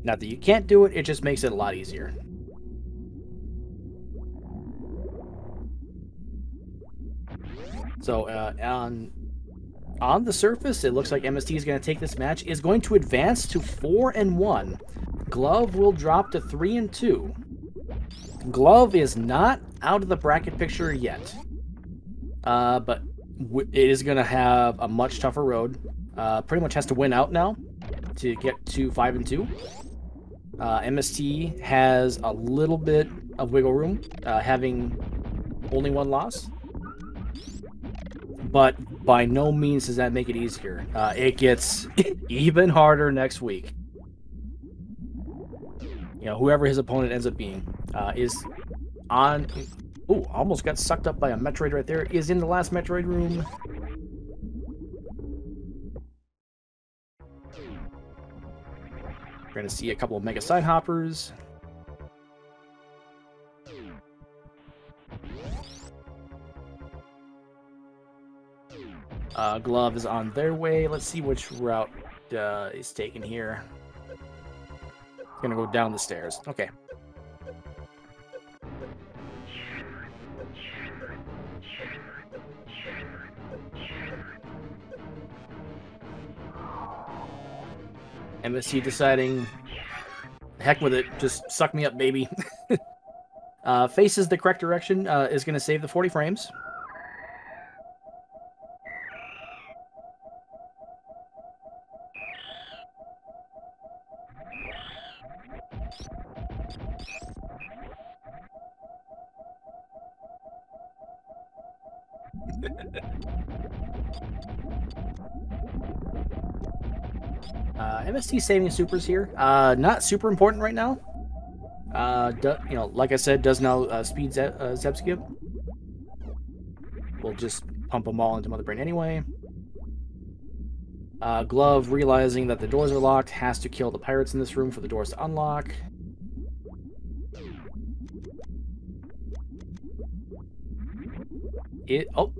Not that you can't do it, it just makes it a lot easier. So on the surface, it looks like MST is going to take this match, is going to advance to 4-1. Glove will drop to 3-2. Glove is not out of the bracket picture yet, but it is going to have a much tougher road. Pretty much has to win out now to get to 5-2. MST has a little bit of wiggle room, having only one loss. But by no means does that make it easier. It gets even harder next week. You know, whoever his opponent ends up being is on... Ooh, almost got sucked up by a Metroid right there. Is in the last Metroid room. We're going to see a couple of Mega Side Hoppers. Glove is on their way. Let's see which route is taken here. Gonna go down the stairs. Okay. MST deciding, heck with it, just suck me up, baby. Faces the correct direction, is going to save the 40 frames. MST saving supers here. Not super important right now. You know, like I said, does now speed Zeb skip. We'll just pump them all into Mother Brain anyway. Glove, realizing that the doors are locked, has to kill the pirates in this room for the doors to unlock. Oh,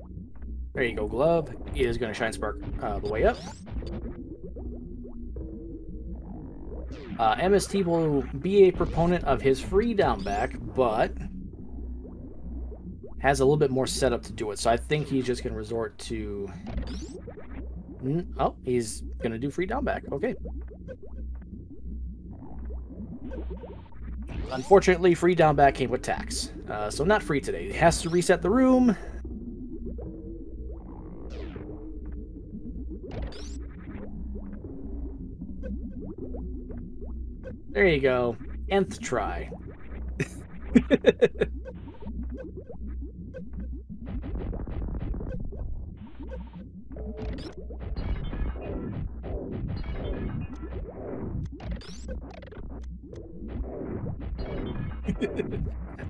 there you go, Glove. Is going to Shine Spark the way up. MST will be a proponent of his free down back, but has a little bit more setup to do it. So I think he's just going to resort to... Oh, he's going to do free down back. Okay. Unfortunately, free down back came with tax. So not free today. He has to reset the room. There you go. Nth try.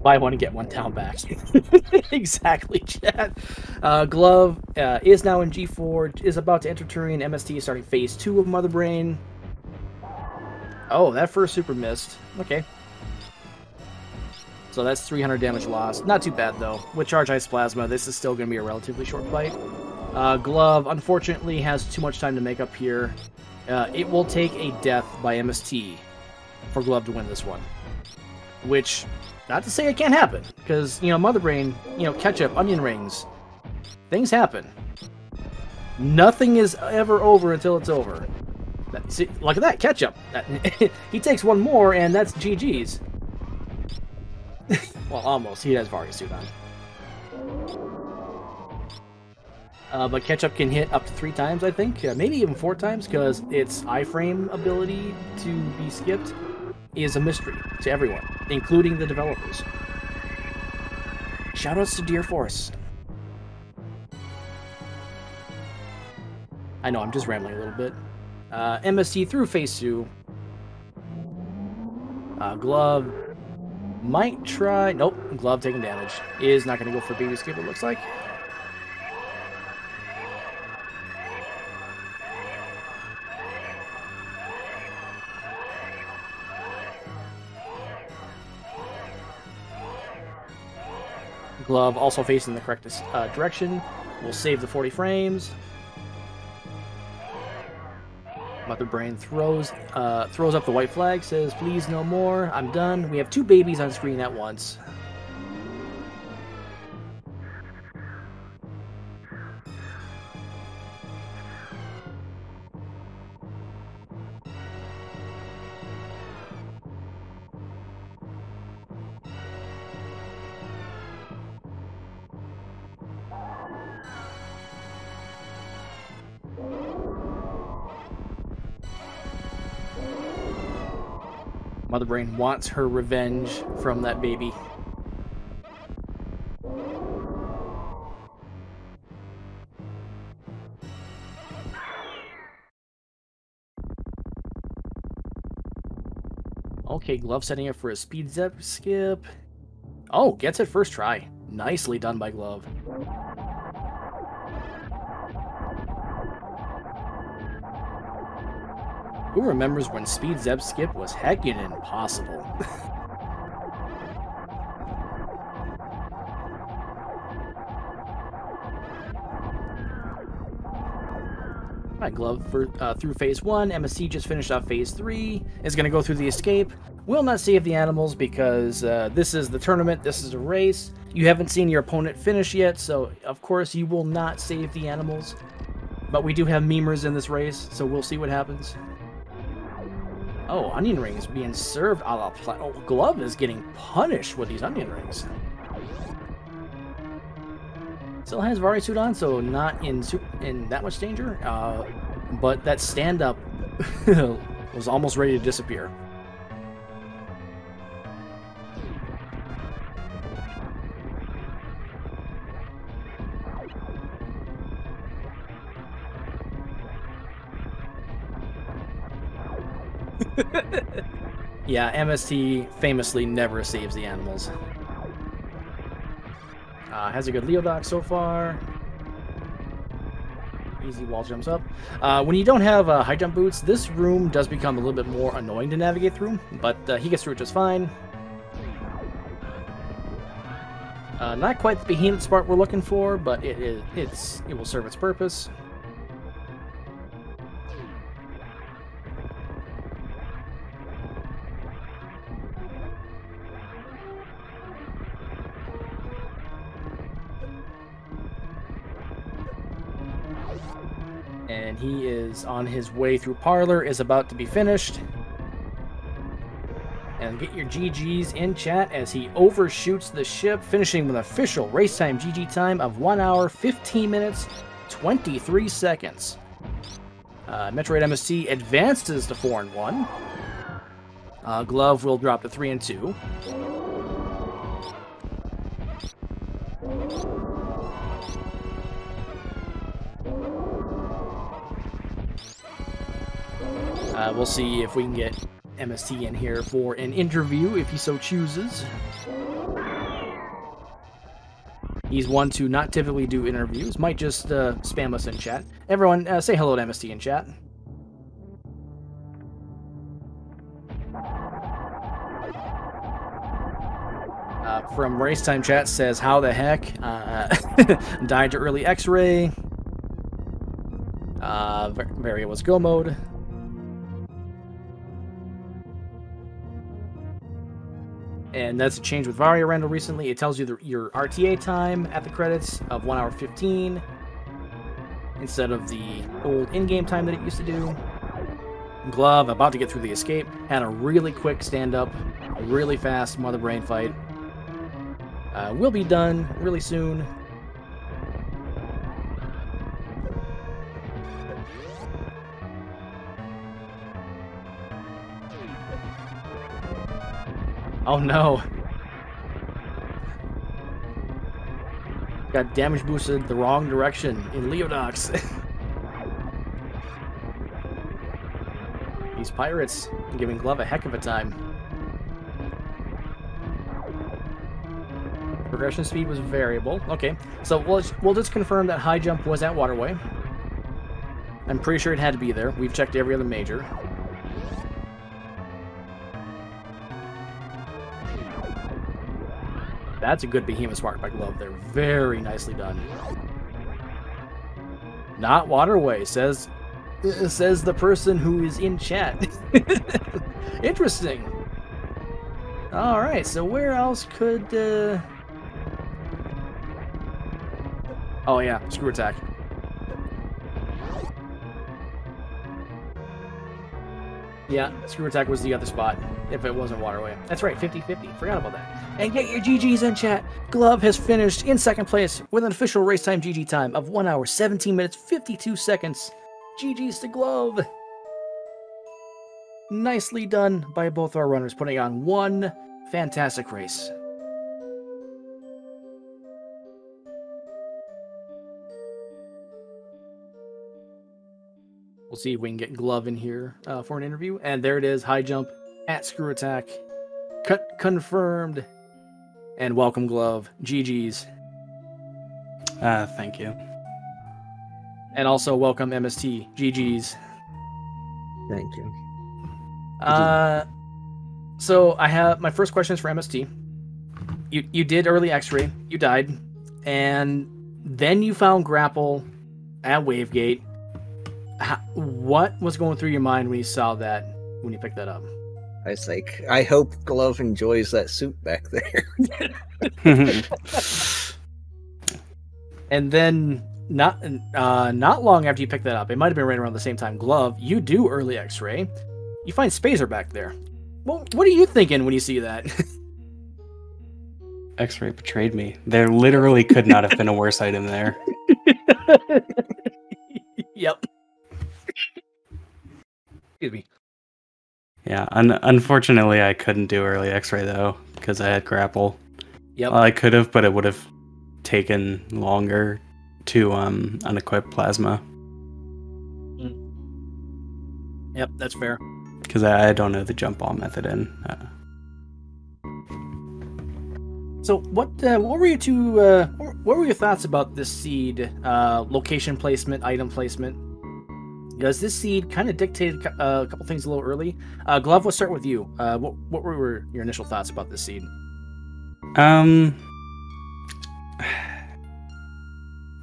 Buy one and get one down back. Exactly, chat. Glove is now in G4, is about to enter Turian. MST is starting phase 2 of Mother Brain. Oh, that first super missed. Okay. So that's 300 damage lost. Not too bad, though. With Charge Ice Plasma, this is still going to be a relatively short fight. Glove, unfortunately, has too much time to make up here. It will take a death by MST for Glove to win this one. Which, not to say it can't happen, because, you know, Mother Brain, you know, ketchup, onion rings, things happen. Nothing is ever over until it's over. See, look at that, ketchup. He takes one more, and that's GG's. Well, almost. He has Varia Suit on. But Ketchup can hit up to 3 times, I think. Maybe even 4 times, because its iframe ability to be skipped is a mystery to everyone, including the developers. Shoutouts to Deer Force. I know, I'm just rambling a little bit. MST through Phase 2. Glove might try... Nope, Glove taking damage. Is not going to go for Baby Skip, it looks like. Glove also facing the correct direction. We'll save the 40 frames. Mother Brain throws up the white flag, says, please no more, I'm done. We have 2 babies on screen at once. Mother Brain wants her revenge from that baby. Okay, Glove setting up for a speed zep skip. Oh, gets it first try. Nicely done by Glove. Who remembers when Speed Zeb Skip was heckin' impossible? Alright, Glove through Phase 1. MSC just finished off Phase 3. Is going to go through the escape. Will not save the animals because this is the tournament. This is a race. You haven't seen your opponent finish yet, so of course you will not save the animals. But we do have memers in this race, so we'll see what happens. Oh, onion rings being served a la oh, Glove is getting punished with these onion rings. Still has Varia Suit on, so not in that much danger. But that stand-up was almost ready to disappear. Yeah, MST famously never saves the animals. Has a good Leo dock so far. Easy wall jumps up. When you don't have high jump boots, this room does become a little bit more annoying to navigate through, but he gets through it just fine. Not quite the behemoth spot we're looking for, but it will serve its purpose. And he is on his way through Parlor, is about to be finished. And get your GGs in chat as he overshoots the ship, finishing with an official race time GG time of 1 hour, 15 minutes, 23 seconds. Metroid MST advances to 4-1. Glove will drop to 3-2. We'll see if we can get MST in here for an interview, if he so chooses. He's one to not typically do interviews. Might just spam us in chat. Everyone, say hello to MST in chat. From Race Time Chat says, how the heck? Died to early X-ray. Varia was go mode. And that's a change with Varia Rando recently. It tells you your RTA time at the credits of 1 hour 15 instead of the old in-game time that it used to do. Glove, about to get through the escape, had a really quick stand-up, a really fast Mother Brain fight. Will be done really soon. Oh no. Got damage boosted the wrong direction in Leodox. These pirates are giving Glove a heck of a time. Progression speed was variable. Okay, so we'll just confirm that high jump was at Waterway. I'm pretty sure it had to be there. We've checked every other major. That's a good Behemoth Spark by Glove there. Very nicely done. Not Waterway, says the person who is in chat. Interesting. Alright, so where else could... Oh yeah, Screw Attack. Yeah, Screw Attack was the other spot, if it wasn't Waterway. That's right, 50-50. Forgot about that. And get your GGs in chat. Glove has finished in second place with an official race time GG time of 1 hour, 17 minutes, 52 seconds. GGs to Glove. Nicely done by both our runners, putting on one fantastic race. We'll see if we can get Glove in here for an interview. And there it is, high jump at Screw Attack. Confirmed. And welcome, Glove. GG's. Thank you. And also welcome, MST. GG's. Thank you. So I have my first question is for MST. You did early X-ray. You died. And then you found Grapple at Wavegate. What was going through your mind when you saw that, when you picked that up? I was like, I hope Glove enjoys that suit back there. And then, not long after you picked that up, it might have been right around the same time, Glove, you do early X-ray. You find Spazer back there. Well, what are you thinking when you see that? X-ray betrayed me. There literally could not have been a worse item there. Yep. Excuse me. Yeah, unfortunately I couldn't do early X-ray though, because I had Grapple. Yep. Well, I could have, but it would have taken longer to unequip Plasma. Yep, that's fair. Because I don't know the jump ball method in. So what were your thoughts about this seed? Location placement, item placement. Does this seed kind of dictated a couple things a little early? Glove, let's start with you. What were your initial thoughts about this seed?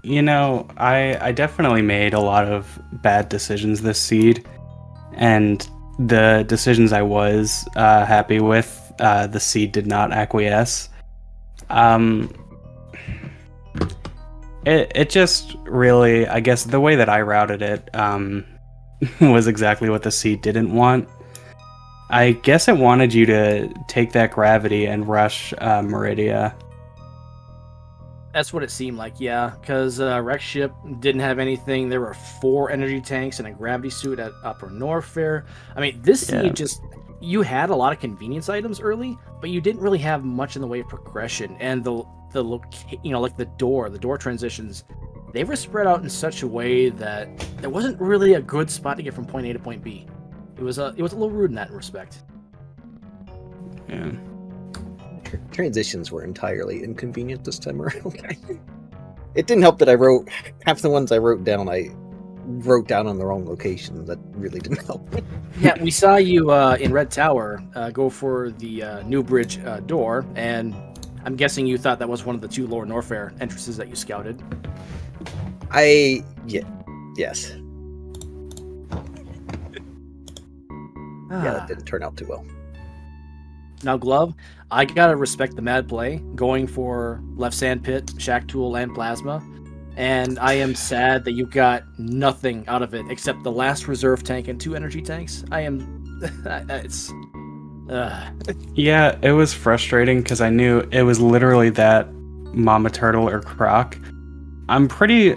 You know, I definitely made a lot of bad decisions this seed, and the decisions I was happy with, the seed did not acquiesce. It just really, I guess the way that I routed it was exactly what the seed didn't want. I guess it wanted you to take that gravity and rush Meridia. That's what it seemed like, yeah. Because Rex Ship didn't have anything. There were 4 energy tanks and a gravity suit at Upper Norfair. I mean, this seed just... You had a lot of convenience items early, but you didn't really have much in the way of progression. And the like the door transitions, they were spread out in such a way that there wasn't really a good spot to get from point A to point B. It was a little rude in that respect. Yeah. Transitions were entirely inconvenient this time around. It didn't help that I wrote half the ones I wrote down. I wrote down on the wrong location. That really didn't help. Yeah, we saw you in Red Tower go for the new bridge door, and I'm guessing you thought that was one of the 2 Lower Norfair entrances that you scouted. Yes. Yeah, that didn't turn out too well. Now, Glove, I gotta respect the mad play, going for left sand pit, shack tool, and plasma. And I am sad that you got nothing out of it except the last reserve tank and 2 energy tanks. I am... it's... Yeah, it was frustrating because I knew it was literally that Mama Turtle or Croc. I'm pretty...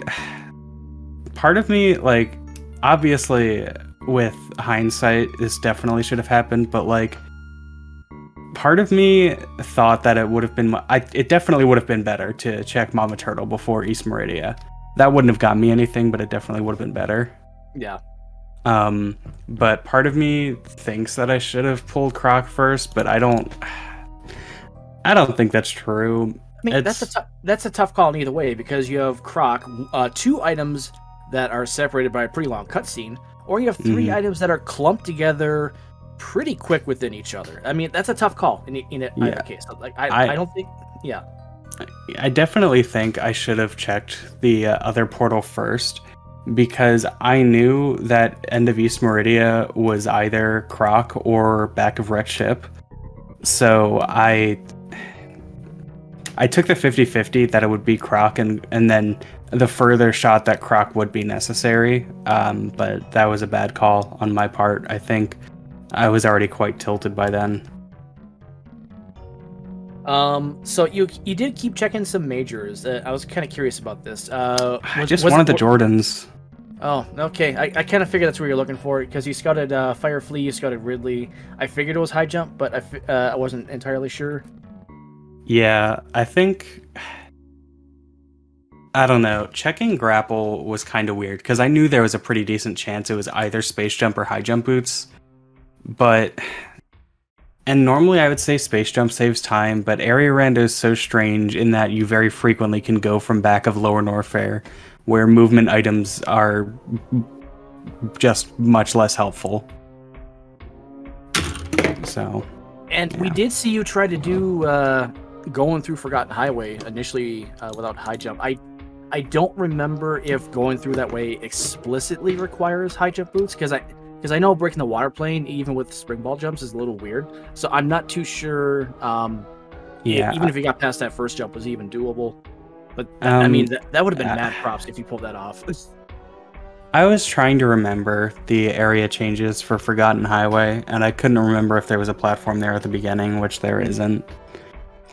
Part of me, like, obviously, with hindsight, this definitely should have happened, but, like, part of me thought that it would have been... it definitely would have been better to check Mama Turtle before East Meridia. That wouldn't have got me anything, but it definitely would have been better. Yeah. But part of me thinks that I should have pulled Croc first, but I don't think that's true. I mean, that's a tough call in either way, because you have Croc, 2 items that are separated by a pretty long cutscene, or you have 3 items that are clumped together pretty quick within each other. I mean, that's a tough call in either case. Like, I don't think... Yeah. I definitely think I should have checked the other portal first, because I knew that end of East Meridia was either Croc or back of wrecked ship. So I took the 50-50 that it would be Croc, and then the further shot that Croc would be necessary. But that was a bad call on my part. I think I was already quite tilted by then. So you did keep checking some majors. I was kind of curious about this. I just wanted the Jordans. Oh, okay. I kind of figured that's where you're looking for, because you scouted Fire Flea, you scouted Ridley. I figured it was high jump, but I wasn't entirely sure. Yeah, I think... I don't know. Checking grapple was kind of weird, because I knew there was a pretty decent chance it was either space jump or high jump boots. But... And normally I would say space jump saves time, but area rando is so strange in that you very frequently can go from back of Lower Norfair, where movement items are just much less helpful. So... And we did see you try to do going through Forgotten Highway initially without high jump. I don't remember if going through that way explicitly requires high jump boots, because I know breaking the water plane even with spring ball jumps is a little weird. So I'm not too sure. Even if you got past that first jump, was even doable. But I mean, that would have been mad props if you pulled that off. I was trying to remember the area changes for Forgotten Highway, and I couldn't remember if there was a platform there at the beginning, which there isn't.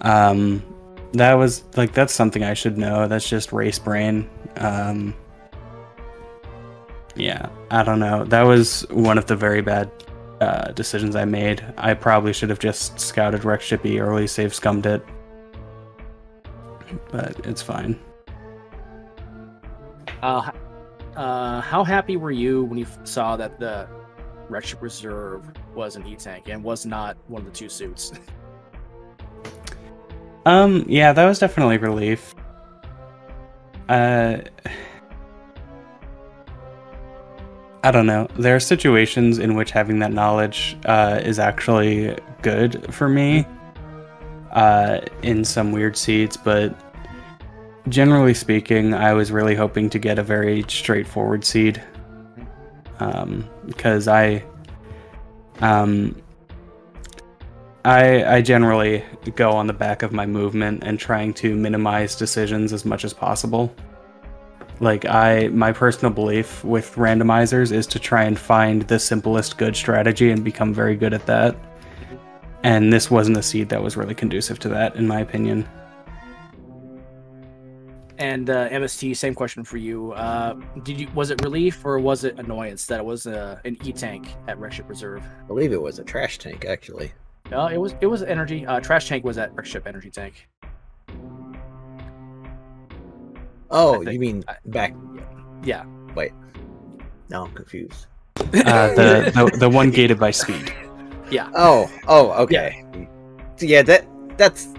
That was like, that's something I should know. That's just race brain. Yeah, I don't know. That was one of the very bad decisions I made. I probably should have just scouted Wreck Shippy early, save scummed it. But it's fine. How happy were you when you saw that the Wreck Ship Reserve was an E-Tank and was not one of the 2 suits? Yeah, that was definitely relief. I don't know. There are situations in which having that knowledge is actually good for me in some weird seeds, but generally speaking, I was really hoping to get a very straightforward seed, because I generally go on the back of my movement and trying to minimize decisions as much as possible. Like, my personal belief with randomizers is to try and find the simplest good strategy and become very good at that. And this wasn't a seed that was really conducive to that, in my opinion. And MST, same question for you. Was it relief or was it annoyance that it was an E-Tank at Wreck Ship Reserve? I believe it was a trash tank, actually. No, it was energy. Trash tank was at Wreck Ship Energy Tank. Oh, you mean back? Yeah. Wait. Now I'm confused. The one gated by speed. Yeah. Oh, okay. Yeah, that's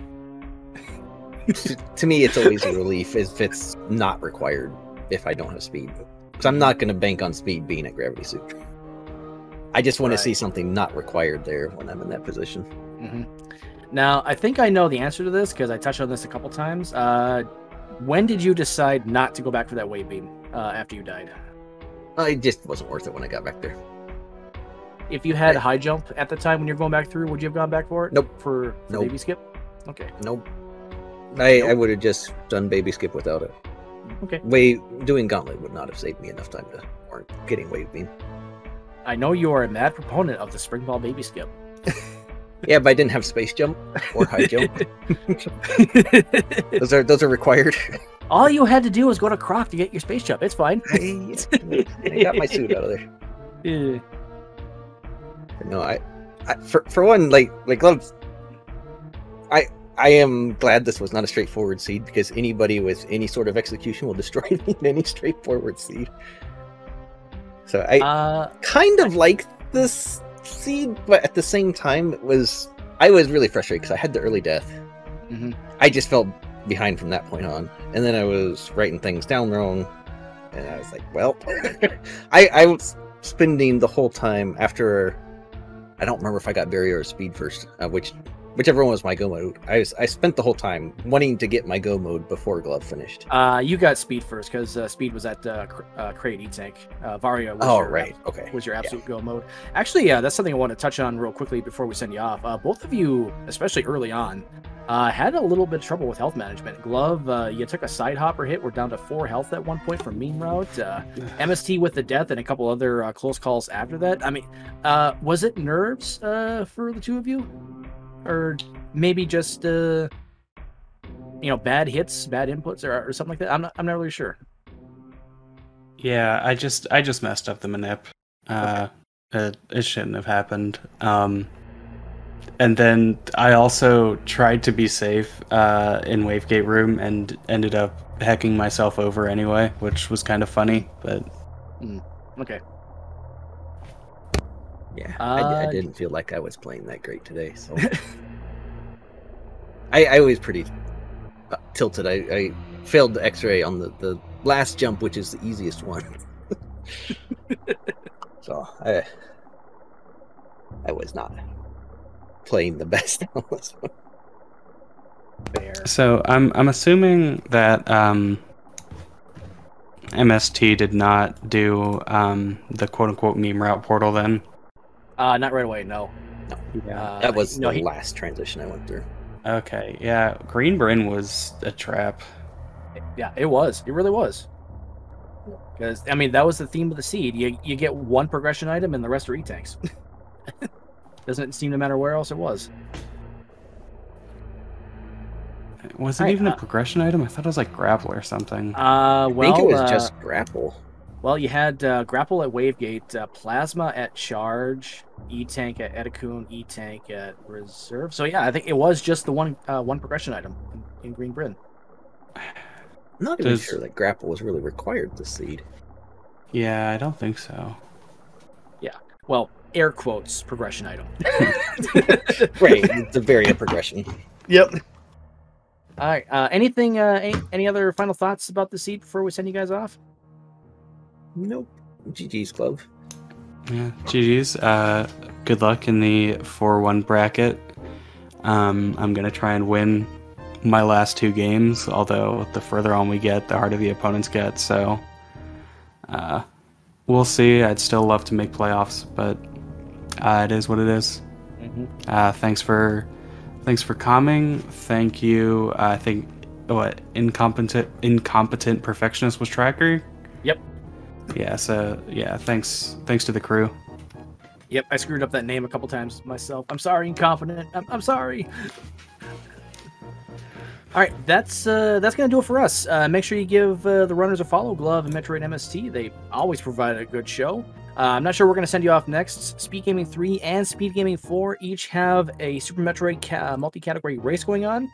to me, it's always a relief if it's not required if I don't have speed, because I'm not going to bank on speed being at Gravity Suit. I just want to see something not required there when I'm in that position. Mm-hmm. Now, I think I know the answer to this because I touched on this a couple times. When did you decide not to go back for that wave beam after you died? It just wasn't worth it when I got back there. If you had high jump at the time when you're going back through, would you have gone back for it? Nope. For Nope. baby skip? Okay. Nope. I would have just done baby skip without it. Okay. Doing gauntlet would not have saved me enough time to warrant getting wave beam. I know you are a mad proponent of the spring ball baby skip. Yeah, but I didn't have space jump or high jump. Those are required. All you had to do was go to Croc to get your space jump. It's fine. I got my suit out of there. Yeah. No, I for one, like Glove, I am glad this was not a straightforward seed because anybody with any sort of execution will destroy me in any straightforward seed. So I kind of like this seed, but at the same time, I was really frustrated because I had the early death. Mm-hmm. I just felt behind from that point on, and then I was writing things down wrong, and I was like, well, I was spending the whole time after. I don't remember if I got barrier or speed first, whichever one was my go mode. I spent the whole time wanting to get my go mode before Glove finished. You got speed first because speed was at Crate E-Tank. Varia was was your absolute go mode. Actually, that's something I want to touch on real quickly before we send you off. Both of you, especially early on, had a little bit of trouble with health management. Glove, you took a side hopper hit. We're down to 4 health at one point from Meme Route. MST with the death and a couple other close calls after that. I mean, was it nerves for the two of you? Or maybe just bad hits, bad inputs, or something like that. I'm not really sure. Yeah, I just messed up the manip. It shouldn't have happened. And then I also tried to be safe in Wavegate room and ended up hacking myself over anyway, which was kind of funny. But okay. Yeah, I didn't feel like I was playing that great today, so I was pretty tilted. I failed the X-ray on the last jump, which is the easiest one. So I was not playing the best on this one. Fair. So I'm assuming that MST did not do the quote unquote meme route portal then. Not right away, no. Yeah, that was the last transition I went through. Okay, yeah, Green Bryn was a trap. Yeah, it was. It really was. Because I mean, that was the theme of the seed. You get one progression item, and the rest are E-tanks. Doesn't seem to matter where else it was. Was it even a progression item? I thought it was like grapple or something. I think it was just grapple. Well, you had grapple at Wavegate, plasma at charge, E-tank at Etikun, E-tank at reserve. So yeah, I think it was just the one progression item in Green Bryn. I'm not even sure that grapple was really required this seed. Yeah, I don't think so. Yeah, well, air quotes progression item. Right, it's a variant progression. Yep. All right. Anything? Any other final thoughts about the seed before we send you guys off? Nope. GG's, Glove. Yeah, GG's. Good luck in the 4-1 bracket. I'm gonna try and win my last 2 games. Although the further on we get, the harder the opponents get. So we'll see. I'd still love to make playoffs, but it is what it is. Mm-hmm. Thanks for coming. Thank you. I think incompetent perfectionist was Tracker. Yep. Yeah. So yeah. Thanks to the crew. Yep. I screwed up that name a couple times myself. I'm sorry, incompetent. I'm sorry. All right, that's gonna do it for us. Make sure you give the runners a follow, Glove and Metroid MST. They always provide a good show. I'm not sure we're going to send you off next. Speed Gaming 3 and Speed Gaming 4 each have a Super Metroid multi-category race going on.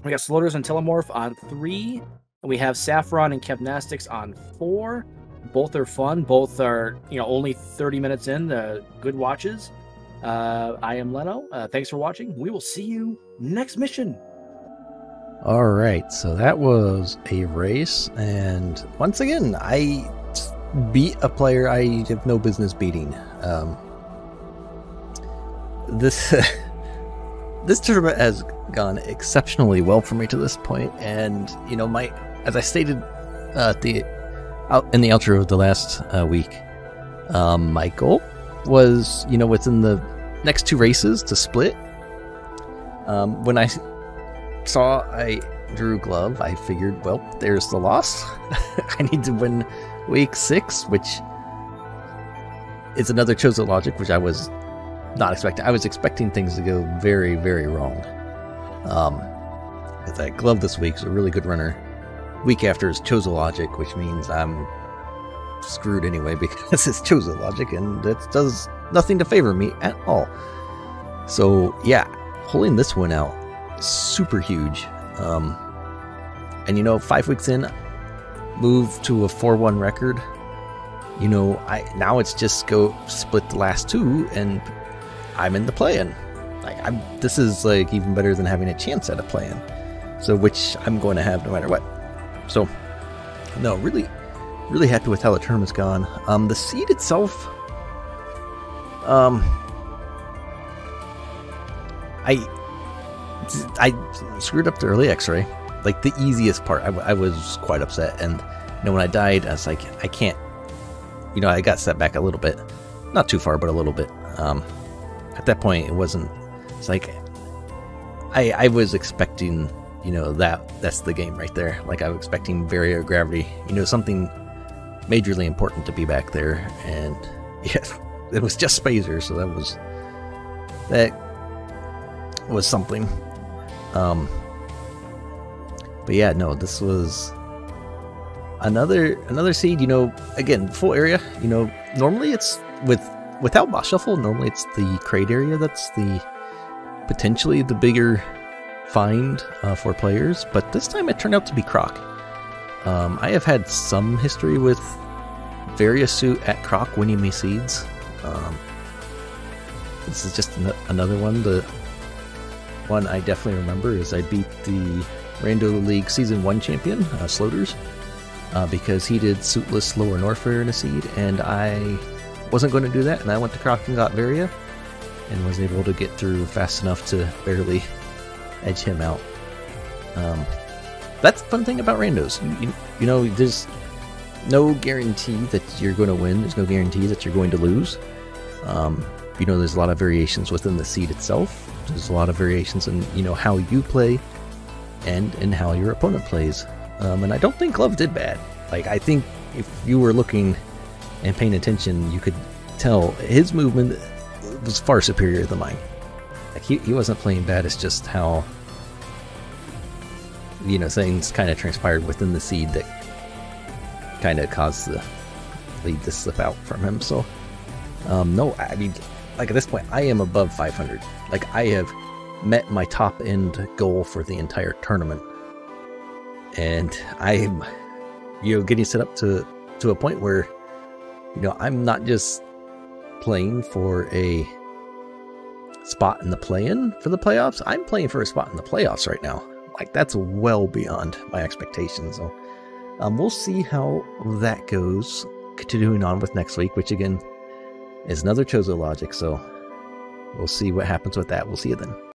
We got Sloters and Telemorph on 3. We have Saffron and Kevnastics on 4. Both are fun. Both are, only 30 minutes in. Good watches. I am Leno. Thanks for watching. We will see you next mission. All right, so that was a race. And once again, I beat a player I have no business beating. This this tournament has gone exceptionally well for me to this point, and you know, as I stated in the outro of the last week, my goal was, you know, within the next 2 races to split. When I saw I drew glove, I figured, well, there's the loss. I need to win week 6, which is another chose of logic, which I was not expecting. I was expecting things to go very, very wrong. That glove this week is a really good runner. Week after is chose of logic, which means I'm screwed anyway because it's chose of logic, and it does nothing to favor me at all. So yeah, pulling this one out is super huge. And you know, 5 weeks in, move to a 4-1 record. You know, now it's just go split the last 2, and I'm in the play-in. Like, this is like even better than having a chance at a play-in. So, which I'm going to have no matter what. So, no, really, really happy with how the tournament's gone. The seed itself, I screwed up the early X-ray. Like, the easiest part, I was quite upset. And, you know, when I died, I was like, I can't, you know, I got set back a little bit. Not too far, but a little bit. At that point, it's like, I was expecting, you know, that's the game right there. Like, I was expecting Varia Gravity, you know, something majorly important to be back there. And, yeah, it was just Spazer, so that was something. But yeah, no, this was another seed, you know, again, full area. You know, normally it's without boss shuffle, normally it's the crate area that's potentially the bigger find for players, but this time it turned out to be Croc. I have had some history with various suit at Croc winning me seeds. This is just another one. The one I definitely remember is I beat the Rando League Season 1 champion, Sloters, because he did suitless lower Norfair in a seed, and I wasn't going to do that, and I went to Croc and got Varia, and was able to get through fast enough to barely edge him out. That's the fun thing about randos. You know, there's no guarantee that you're going to win. There's no guarantee that you're going to lose. You know, there's a lot of variations within the seed itself. There's a lot of variations in, you know, how you play and in how your opponent plays. And I don't think Glove did bad. Like, I think if you were looking and paying attention, you could tell his movement was far superior than mine. Like, he wasn't playing bad. It's just how, you know, things kind of transpired within the seed that kind of caused the lead to slip out from him. So, no, I mean, like, at this point, I am above 500. Like, I have met my top end goal for the entire tournament, and I'm, you know, getting set up to a point where, you know, I'm not just playing for a spot in the play-in for the playoffs. I'm playing for a spot in the playoffs right now. Like, that's well beyond my expectations. So we'll see how that goes, continuing on with next week, which again is another Chozo Logic. So we'll see what happens with that. We'll see you then.